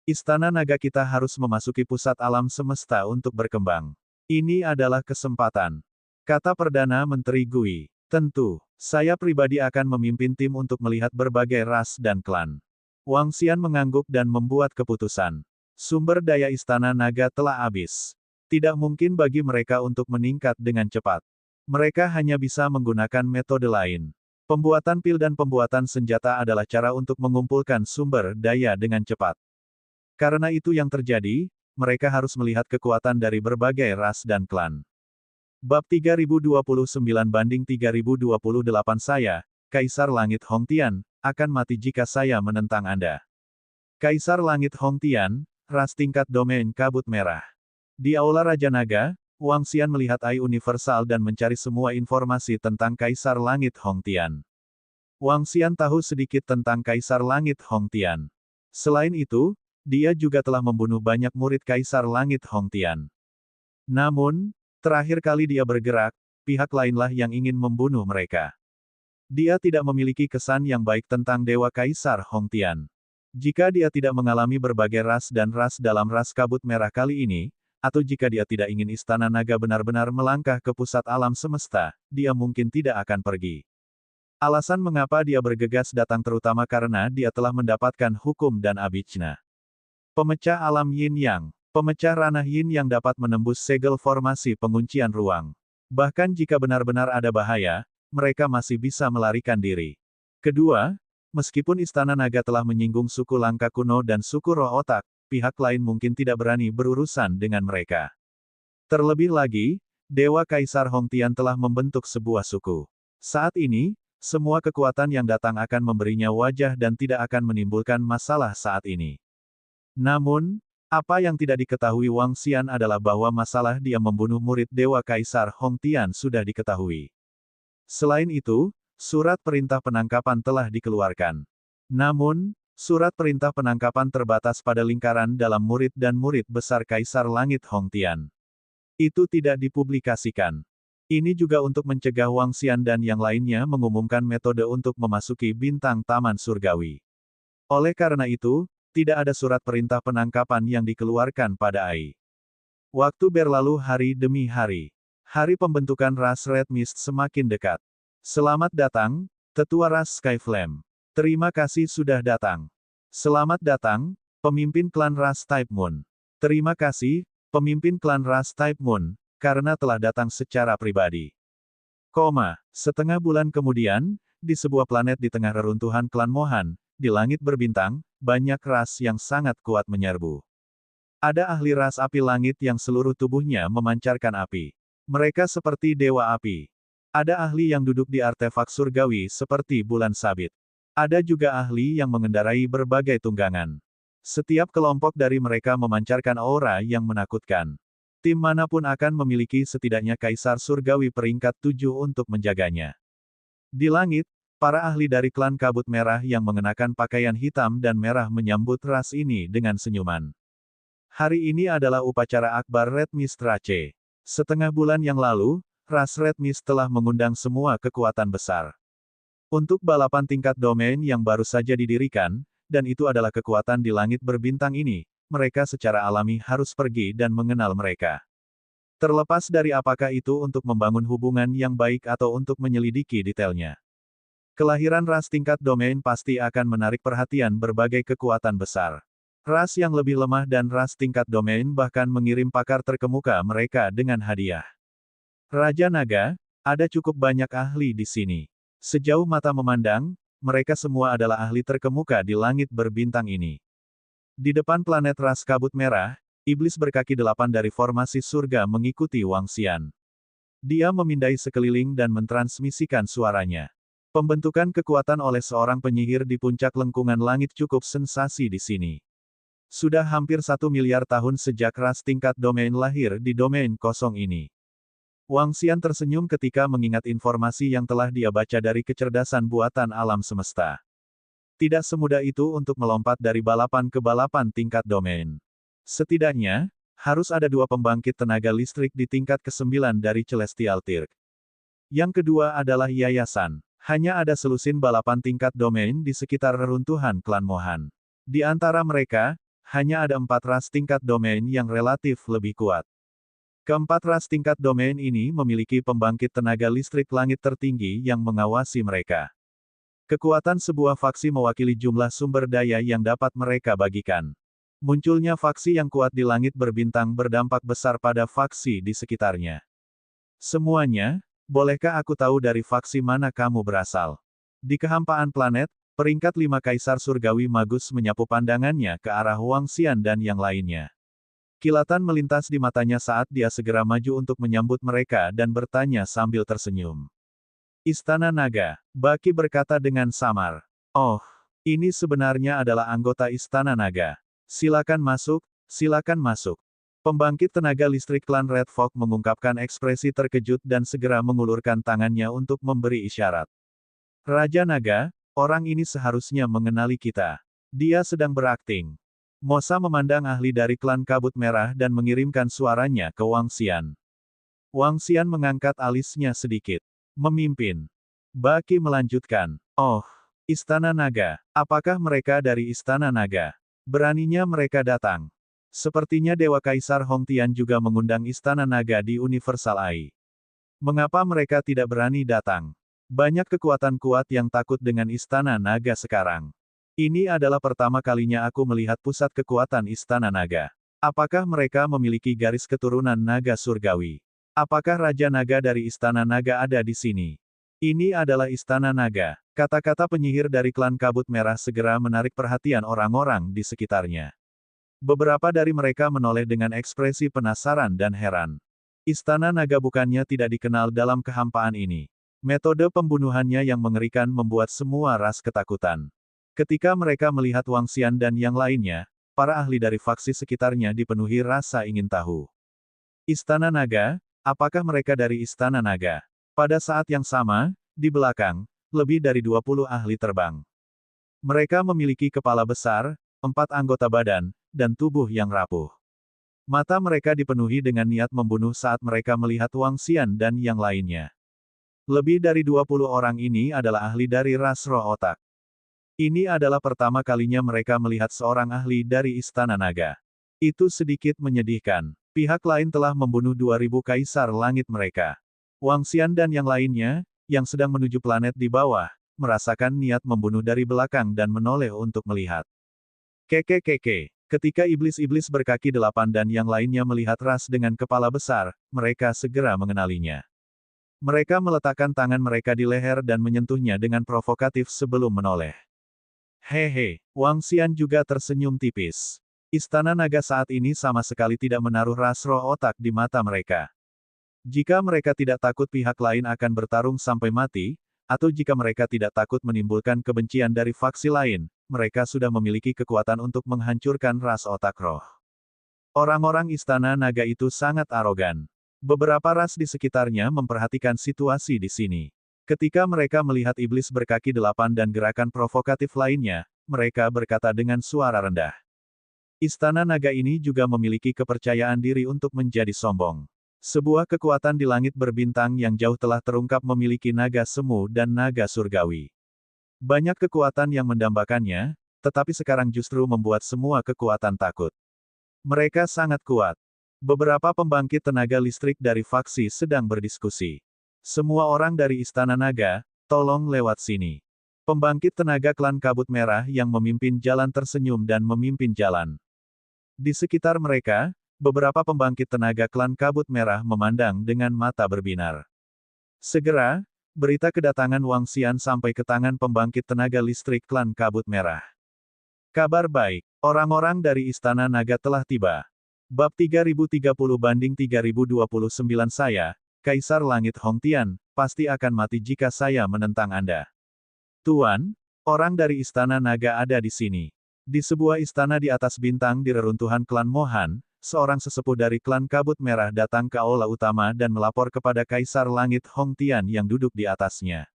Istana Naga kita harus memasuki pusat alam semesta untuk berkembang. Ini adalah kesempatan. Kata Perdana Menteri Gui. Tentu, saya pribadi akan memimpin tim untuk melihat berbagai ras dan klan. Wang Xian mengangguk dan membuat keputusan. Sumber daya Istana Naga telah habis. Tidak mungkin bagi mereka untuk meningkat dengan cepat. Mereka hanya bisa menggunakan metode lain. Pembuatan pil dan pembuatan senjata adalah cara untuk mengumpulkan sumber daya dengan cepat. Karena itu yang terjadi, mereka harus melihat kekuatan dari berbagai ras dan klan. Bab 3029-3028 Saya, Kaisar Langit Hongtian, akan mati jika saya menentang Anda. Kaisar Langit Hongtian, ras tingkat domain kabut merah. Di Aula Raja Naga, Wang Xian melihat AI universal dan mencari semua informasi tentang Kaisar Langit Hongtian. Wang Xian tahu sedikit tentang Kaisar Langit Hongtian. Selain itu, dia juga telah membunuh banyak murid Kaisar Langit Hongtian. Namun, terakhir kali dia bergerak, pihak lainlah yang ingin membunuh mereka. Dia tidak memiliki kesan yang baik tentang Dewa Kaisar Hongtian. Jika dia tidak mengalami berbagai ras dan ras dalam ras kabut merah kali ini, atau jika dia tidak ingin Istana Naga benar-benar melangkah ke pusat alam semesta, dia mungkin tidak akan pergi. Alasan mengapa dia bergegas datang terutama karena dia telah mendapatkan hukum dan abijna. Pemecah alam Yin Yang. Pemecah ranah Yin yang dapat menembus segel formasi penguncian ruang. Bahkan jika benar-benar ada bahaya, mereka masih bisa melarikan diri. Kedua, meskipun Istana Naga telah menyinggung suku langka kuno dan suku roh otak, pihak lain mungkin tidak berani berurusan dengan mereka. Terlebih lagi, Dewa Kaisar Hongtian telah membentuk sebuah suku. Saat ini, semua kekuatan yang datang akan memberinya wajah dan tidak akan menimbulkan masalah saat ini. Namun, apa yang tidak diketahui Wang Xian adalah bahwa masalah dia membunuh murid Dewa Kaisar Hongtian sudah diketahui. Selain itu, surat perintah penangkapan telah dikeluarkan. Namun, surat perintah penangkapan terbatas pada lingkaran dalam murid dan murid besar Kaisar Langit Hongtian. Itu tidak dipublikasikan. Ini juga untuk mencegah Wang Xian dan yang lainnya mengumumkan metode untuk memasuki bintang Taman Surgawi. Oleh karena itu, Tidak ada surat perintah penangkapan yang dikeluarkan pada Ai. Waktu berlalu hari demi hari. Hari pembentukan ras Red Mist semakin dekat. Selamat datang, tetua ras Skyflame. Terima kasih sudah datang. Selamat datang, pemimpin klan ras Type Moon. Terima kasih, pemimpin klan ras Type Moon, karena telah datang secara pribadi. Setengah bulan kemudian, di sebuah planet di tengah reruntuhan klan Mohan, di langit berbintang, banyak ras yang sangat kuat menyerbu. Ada ahli ras api langit yang seluruh tubuhnya memancarkan api. Mereka seperti dewa api. Ada ahli yang duduk di artefak surgawi seperti bulan sabit. Ada juga ahli yang mengendarai berbagai tunggangan. Setiap kelompok dari mereka memancarkan aura yang menakutkan. Tim manapun akan memiliki setidaknya kaisar surgawi peringkat 7 untuk menjaganya. Di langit, para ahli dari klan kabut merah yang mengenakan pakaian hitam dan merah menyambut ras ini dengan senyuman. Hari ini adalah upacara akbar Red Mist Rache. Setengah bulan yang lalu, ras Red Mist telah mengundang semua kekuatan besar. Untuk balapan tingkat domain yang baru saja didirikan, dan itu adalah kekuatan di langit berbintang ini, mereka secara alami harus pergi dan mengenal mereka. Terlepas dari apakah itu untuk membangun hubungan yang baik atau untuk menyelidiki detailnya. Kelahiran ras tingkat domain pasti akan menarik perhatian berbagai kekuatan besar. Ras yang lebih lemah dan ras tingkat domain bahkan mengirim pakar terkemuka mereka dengan hadiah. Raja Naga, ada cukup banyak ahli di sini. Sejauh mata memandang, mereka semua adalah ahli terkemuka di langit berbintang ini. Di depan planet ras kabut merah, iblis berkaki 8 dari formasi surga mengikuti Wang Xian. Dia memindai sekeliling dan mentransmisikan suaranya. Pembentukan kekuatan oleh seorang penyihir di puncak lengkungan langit cukup sensasi di sini. Sudah hampir 1 miliar tahun sejak ras tingkat domain lahir di domain kosong ini. Wang Xian tersenyum ketika mengingat informasi yang telah dia baca dari kecerdasan buatan alam semesta. Tidak semudah itu untuk melompat dari balapan ke balapan tingkat domain. Setidaknya, harus ada 2 pembangkit tenaga listrik di tingkat ke-9 dari Celestial Tirk. Yang kedua adalah yayasan. Hanya ada selusin balapan tingkat domain di sekitar reruntuhan klan Mohan. Di antara mereka, hanya ada 4 ras tingkat domain yang relatif lebih kuat. Keempat ras tingkat domain ini memiliki pembangkit tenaga listrik langit tertinggi yang mengawasi mereka. Kekuatan sebuah faksi mewakili jumlah sumber daya yang dapat mereka bagikan. Munculnya faksi yang kuat di langit berbintang berdampak besar pada faksi di sekitarnya. Semuanya, bolehkah aku tahu dari faksi mana kamu berasal? Di kehampaan planet, peringkat 5 kaisar surgawi magus menyapu pandangannya ke arah Wang Xian dan yang lainnya. Kilatan melintas di matanya saat dia segera maju untuk menyambut mereka dan bertanya sambil tersenyum. Istana Naga, Baki berkata dengan samar. Oh, ini sebenarnya adalah anggota Istana Naga. Silakan masuk, silakan masuk. Pembangkit tenaga listrik klan Red Fog mengungkapkan ekspresi terkejut dan segera mengulurkan tangannya untuk memberi isyarat. Raja Naga, orang ini seharusnya mengenali kita. Dia sedang berakting. Mosa memandang ahli dari klan kabut merah dan mengirimkan suaranya ke Wang Xian. Wang Xian mengangkat alisnya sedikit. Memimpin. Baki melanjutkan. Oh, Istana Naga. Apakah mereka dari Istana Naga? Beraninya mereka datang. Sepertinya Dewa Kaisar Hongtian juga mengundang Istana Naga di Universal Ai. Mengapa mereka tidak berani datang? Banyak kekuatan kuat yang takut dengan Istana Naga sekarang. Ini adalah pertama kalinya aku melihat pusat kekuatan Istana Naga. Apakah mereka memiliki garis keturunan naga surgawi? Apakah Raja Naga dari Istana Naga ada di sini? Ini adalah Istana Naga. Kata-kata penyihir dari klan kabut merah segera menarik perhatian orang-orang di sekitarnya. Beberapa dari mereka menoleh dengan ekspresi penasaran dan heran. Istana Naga bukannya tidak dikenal dalam kehampaan ini. Metode pembunuhannya yang mengerikan membuat semua ras ketakutan. Ketika mereka melihat Wang Xian dan yang lainnya, para ahli dari faksi sekitarnya dipenuhi rasa ingin tahu. Istana Naga, apakah mereka dari Istana Naga? Pada saat yang sama, di belakang, lebih dari 20 ahli terbang. Mereka memiliki kepala besar, 4 anggota badan, dan tubuh yang rapuh. Mata mereka dipenuhi dengan niat membunuh saat mereka melihat Wang Xian dan yang lainnya. Lebih dari 20 orang ini adalah ahli dari ras roh otak. Ini adalah pertama kalinya mereka melihat seorang ahli dari Istana Naga. Itu sedikit menyedihkan. Pihak lain telah membunuh 2000 kaisar langit mereka. Wang Xian dan yang lainnya, yang sedang menuju planet di bawah, merasakan niat membunuh dari belakang dan menoleh untuk melihat. Kekekeke. Ketika iblis-iblis berkaki 8 dan yang lainnya melihat ras dengan kepala besar, mereka segera mengenalinya. Mereka meletakkan tangan mereka di leher dan menyentuhnya dengan provokatif sebelum menoleh. Hehe, Wang Xian juga tersenyum tipis. Istana Naga saat ini sama sekali tidak menaruh ras roh otak di mata mereka. Jika mereka tidak takut pihak lain akan bertarung sampai mati, atau jika mereka tidak takut menimbulkan kebencian dari faksi lain, mereka sudah memiliki kekuatan untuk menghancurkan ras otak roh. Orang-orang Istana Naga itu sangat arogan. Beberapa ras di sekitarnya memperhatikan situasi di sini. Ketika mereka melihat iblis berkaki 8 dan gerakan provokatif lainnya, mereka berkata dengan suara rendah. Istana Naga ini juga memiliki kepercayaan diri untuk menjadi sombong. Sebuah kekuatan di langit berbintang yang jauh telah terungkap memiliki naga semu dan naga surgawi. Banyak kekuatan yang mendambakannya, tetapi sekarang justru membuat semua kekuatan takut. Mereka sangat kuat. Beberapa pembangkit tenaga listrik dari faksi sedang berdiskusi. Semua orang dari Istana Naga, tolong lewat sini. Pembangkit tenaga klan Kabut Merah yang memimpin jalan tersenyum dan memimpin jalan. Di sekitar mereka, beberapa pembangkit tenaga klan Kabut Merah memandang dengan mata berbinar. Segera, berita kedatangan Wang Xian sampai ke tangan pembangkit tenaga listrik klan Kabut Merah. Kabar baik, orang-orang dari Istana Naga telah tiba. Bab 3030/3029 saya, Kaisar Langit Hongtian, pasti akan mati jika saya menentang Anda. Tuan, orang dari Istana Naga ada di sini. Di sebuah istana di atas bintang di reruntuhan klan Mohan, seorang sesepuh dari klan Kabut Merah datang ke aula utama dan melapor kepada Kaisar Langit Hongtian yang duduk di atasnya.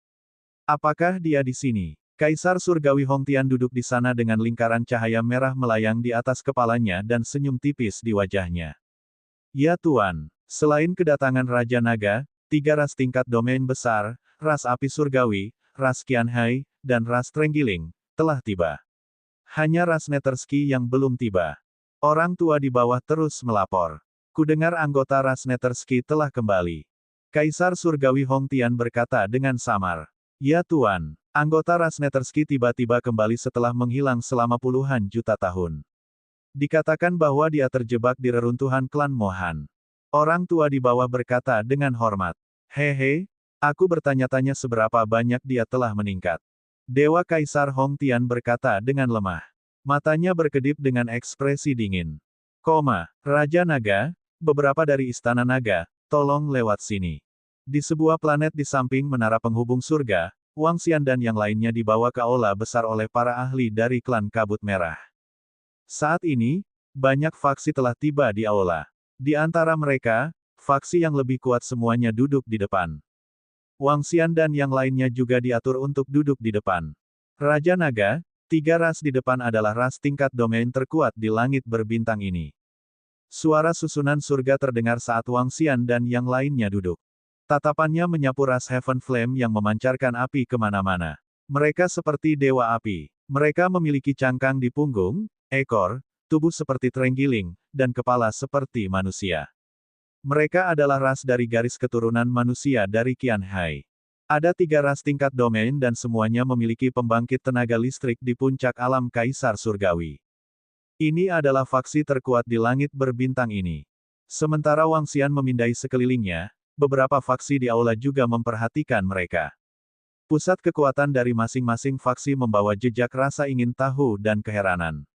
Apakah dia di sini? Kaisar Surgawi Hongtian duduk di sana dengan lingkaran cahaya merah melayang di atas kepalanya dan senyum tipis di wajahnya. Ya Tuan. Selain kedatangan Raja Naga, 3 ras tingkat domain besar, ras api surgawi, ras Qianhai, dan ras Trenggiling, telah tiba. Hanya ras Netersky yang belum tiba. Orang tua di bawah terus melapor. Kudengar anggota ras Netersky telah kembali. Kaisar Surgawi Hongtian berkata dengan samar. Ya Tuan, anggota ras Netersky tiba-tiba kembali setelah menghilang selama puluhan juta tahun. Dikatakan bahwa dia terjebak di reruntuhan klan Mohan. Orang tua di bawah berkata dengan hormat. Hehe, aku bertanya-tanya seberapa banyak dia telah meningkat. Dewa Kaisar Hongtian berkata dengan lemah. Matanya berkedip dengan ekspresi dingin. Raja Naga, beberapa dari Istana Naga, tolong lewat sini. Di sebuah planet di samping menara penghubung surga, Wang Xian dan yang lainnya dibawa ke aula besar oleh para ahli dari klan Kabut Merah. Saat ini, banyak faksi telah tiba di aula. Di antara mereka, faksi yang lebih kuat semuanya duduk di depan. Wang Xian dan yang lainnya juga diatur untuk duduk di depan. Raja Naga, 3 ras di depan adalah ras tingkat domain terkuat di langit berbintang ini. Suara susunan surga terdengar saat Wang Xian dan yang lainnya duduk. Tatapannya menyapu ras Heaven Flame yang memancarkan api kemana-mana. Mereka seperti dewa api. Mereka memiliki cangkang di punggung, ekor, tubuh seperti terenggiling, dan kepala seperti manusia. Mereka adalah ras dari garis keturunan manusia dari Qianhai. Ada 3 ras tingkat domain dan semuanya memiliki pembangkit tenaga listrik di puncak alam Kaisar Surgawi. Ini adalah faksi terkuat di langit berbintang ini. Sementara Wang Xian memindai sekelilingnya, beberapa faksi di aula juga memperhatikan mereka. Pusat kekuatan dari masing-masing faksi membawa jejak rasa ingin tahu dan keheranan.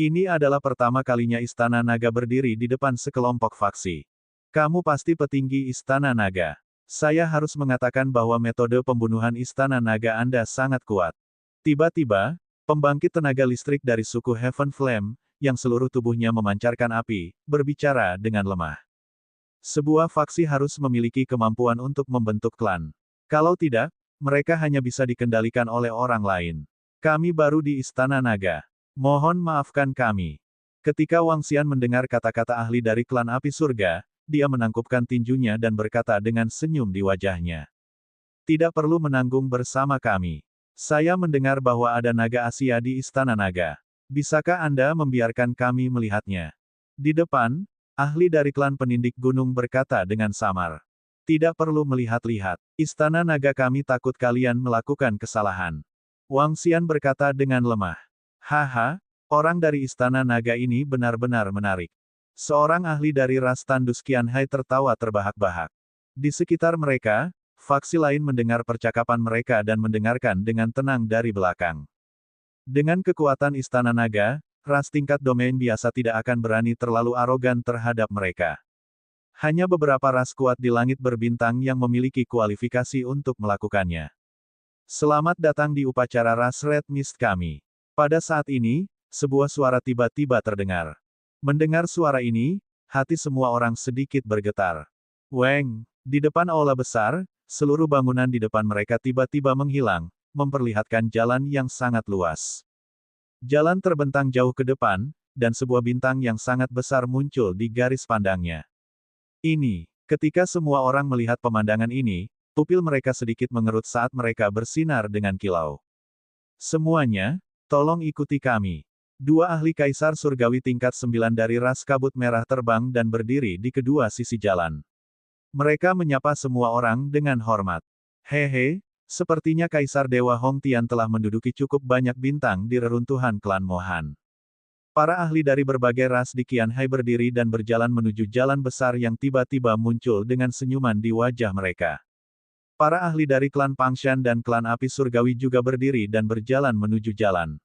Ini adalah pertama kalinya Istana Naga berdiri di depan sekelompok faksi. Kamu pasti petinggi Istana Naga. Saya harus mengatakan bahwa metode pembunuhan Istana Naga Anda sangat kuat. Tiba-tiba, pembangkit tenaga listrik dari suku Heaven Flame, yang seluruh tubuhnya memancarkan api, berbicara dengan lemah. Sebuah faksi harus memiliki kemampuan untuk membentuk klan. Kalau tidak, mereka hanya bisa dikendalikan oleh orang lain. Kami baru di Istana Naga. Mohon maafkan kami. Ketika Wang Xian mendengar kata-kata ahli dari klan api surga, dia menangkupkan tinjunya dan berkata dengan senyum di wajahnya. Tidak perlu menanggung bersama kami. Saya mendengar bahwa ada naga Asia di Istana Naga. Bisakah Anda membiarkan kami melihatnya? Di depan, ahli dari klan penindih gunung berkata dengan samar. Tidak perlu melihat-lihat. Istana Naga kami takut kalian melakukan kesalahan. Wang Xian berkata dengan lemah. Haha, orang dari Istana Naga ini benar-benar menarik. Seorang ahli dari ras tandus Qianhai tertawa terbahak-bahak. Di sekitar mereka, faksi lain mendengar percakapan mereka dan mendengarkan dengan tenang dari belakang. Dengan kekuatan Istana Naga, ras tingkat domain biasa tidak akan berani terlalu arogan terhadap mereka. Hanya beberapa ras kuat di langit berbintang yang memiliki kualifikasi untuk melakukannya. Selamat datang di upacara ras Red Mist kami. Pada saat ini, sebuah suara tiba-tiba terdengar. Mendengar suara ini, hati semua orang sedikit bergetar. Weng, di depan aula besar, seluruh bangunan di depan mereka tiba-tiba menghilang, memperlihatkan jalan yang sangat luas. Jalan terbentang jauh ke depan, dan sebuah bintang yang sangat besar muncul di garis pandangnya. Ketika semua orang melihat pemandangan ini, pupil mereka sedikit mengerut saat mereka bersinar dengan kilau. Semuanya, tolong ikuti kami. Dua ahli kaisar surgawi tingkat 9 dari ras kabut merah terbang dan berdiri di kedua sisi jalan. Mereka menyapa semua orang dengan hormat. Hehe, sepertinya Kaisar Dewa Hong Tian telah menduduki cukup banyak bintang di reruntuhan klan Mohan. Para ahli dari berbagai ras di Qianhai berdiri dan berjalan menuju jalan besar yang tiba-tiba muncul dengan senyuman di wajah mereka. Para ahli dari klan Pangshan dan klan Api Surgawi juga berdiri dan berjalan menuju jalan.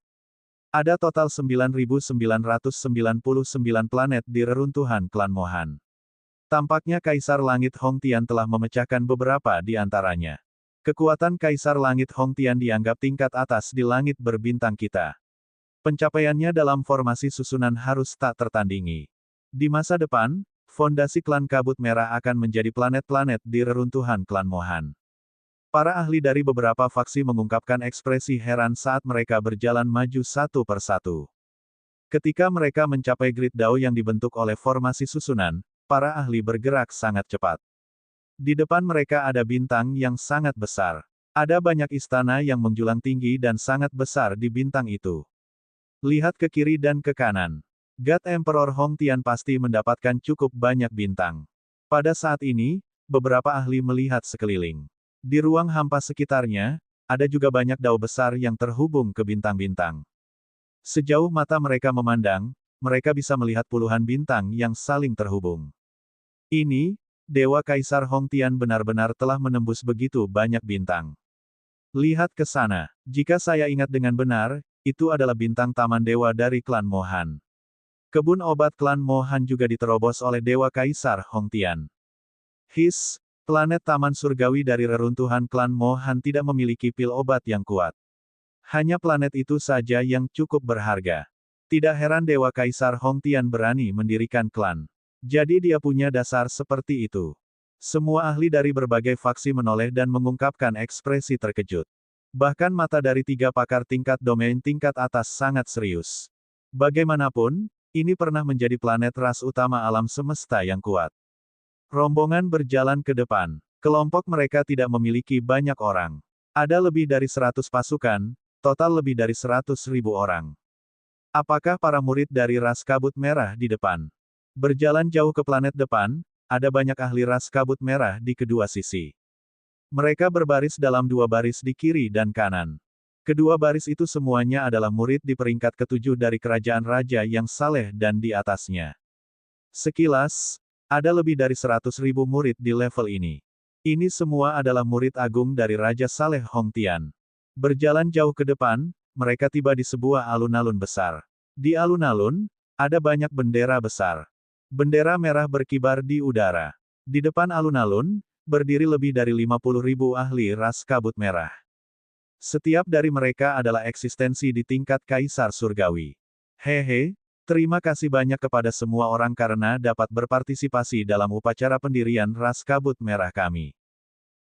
Ada total 9.999 planet di reruntuhan klan Mohan. Tampaknya Kaisar Langit Hong Tian telah memecahkan beberapa di antaranya. Kekuatan Kaisar Langit Hong Tian dianggap tingkat atas di langit berbintang kita. Pencapaiannya dalam formasi susunan harus tak tertandingi. Di masa depan, fondasi klan Kabut Merah akan menjadi planet-planet di reruntuhan klan Mohan. Para ahli dari beberapa faksi mengungkapkan ekspresi heran saat mereka berjalan maju satu persatu. Ketika mereka mencapai grid Dao yang dibentuk oleh formasi susunan, para ahli bergerak sangat cepat. Di depan mereka ada bintang yang sangat besar. Ada banyak istana yang menjulang tinggi dan sangat besar di bintang itu. Lihat ke kiri dan ke kanan. God Emperor Hong Tian pasti mendapatkan cukup banyak bintang. Pada saat ini, beberapa ahli melihat sekeliling. Di ruang hampa sekitarnya, ada juga banyak dao besar yang terhubung ke bintang-bintang. Sejauh mata mereka memandang, mereka bisa melihat puluhan bintang yang saling terhubung. Dewa Kaisar Hong Tian benar-benar telah menembus begitu banyak bintang. Lihat ke sana. Jika saya ingat dengan benar, itu adalah bintang Taman Dewa dari klan Mohan. Kebun obat klan Mohan juga diterobos oleh Dewa Kaisar Hong Tian. Planet Taman Surgawi dari reruntuhan klan Mohan tidak memiliki pil obat yang kuat. Hanya planet itu saja yang cukup berharga. Tidak heran Dewa Kaisar Hong Tian berani mendirikan klan. Jadi dia punya dasar seperti itu. Semua ahli dari berbagai faksi menoleh dan mengungkapkan ekspresi terkejut. Bahkan mata dari tiga pakar tingkat domain tingkat atas sangat serius. Bagaimanapun, ini pernah menjadi planet ras utama alam semesta yang kuat. Rombongan berjalan ke depan. Kelompok mereka tidak memiliki banyak orang. Ada lebih dari 100 pasukan, total lebih dari 100.000 orang. Apakah para murid dari ras kabut merah di depan? Berjalan jauh ke planet depan, ada banyak ahli ras kabut merah di kedua sisi. Mereka berbaris dalam dua baris di kiri dan kanan. Kedua baris itu semuanya adalah murid di peringkat ketujuh dari kerajaan raja yang saleh dan di atasnya. Sekilas, ada lebih dari 100.000 murid di level ini. Ini semua adalah murid agung dari Raja Saleh Hong Tian. Berjalan jauh ke depan, mereka tiba di sebuah alun-alun besar. Di alun-alun, ada banyak bendera besar. Bendera merah berkibar di udara. Di depan alun-alun, berdiri lebih dari 50.000 ahli ras kabut merah. Setiap dari mereka adalah eksistensi di tingkat Kaisar Surgawi. Hehe. Terima kasih banyak kepada semua orang karena dapat berpartisipasi dalam upacara pendirian ras kabut merah kami.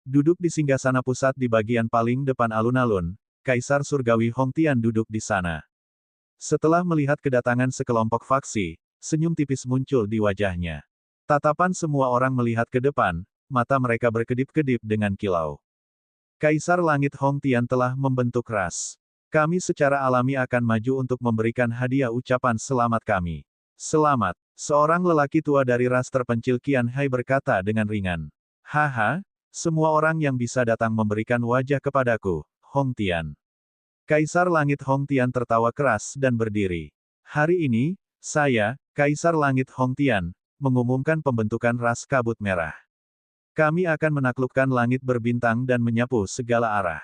Duduk di singgasana pusat di bagian paling depan alun-alun, Kaisar Surgawi Hong Tian duduk di sana. Setelah melihat kedatangan sekelompok faksi, senyum tipis muncul di wajahnya. Tatapan semua orang melihat ke depan, mata mereka berkedip-kedip dengan kilau. Kaisar Langit Hong Tian telah membentuk ras. Kami secara alami akan maju untuk memberikan hadiah ucapan selamat kami. Selamat. Seorang lelaki tua dari ras terpencil Qian Hai berkata dengan ringan. Haha, semua orang yang bisa datang memberikan wajah kepadaku, Hong Tian. Kaisar Langit Hong Tian tertawa keras dan berdiri. Hari ini, saya, Kaisar Langit Hong Tian, mengumumkan pembentukan ras kabut merah. Kami akan menaklukkan langit berbintang dan menyapu segala arah.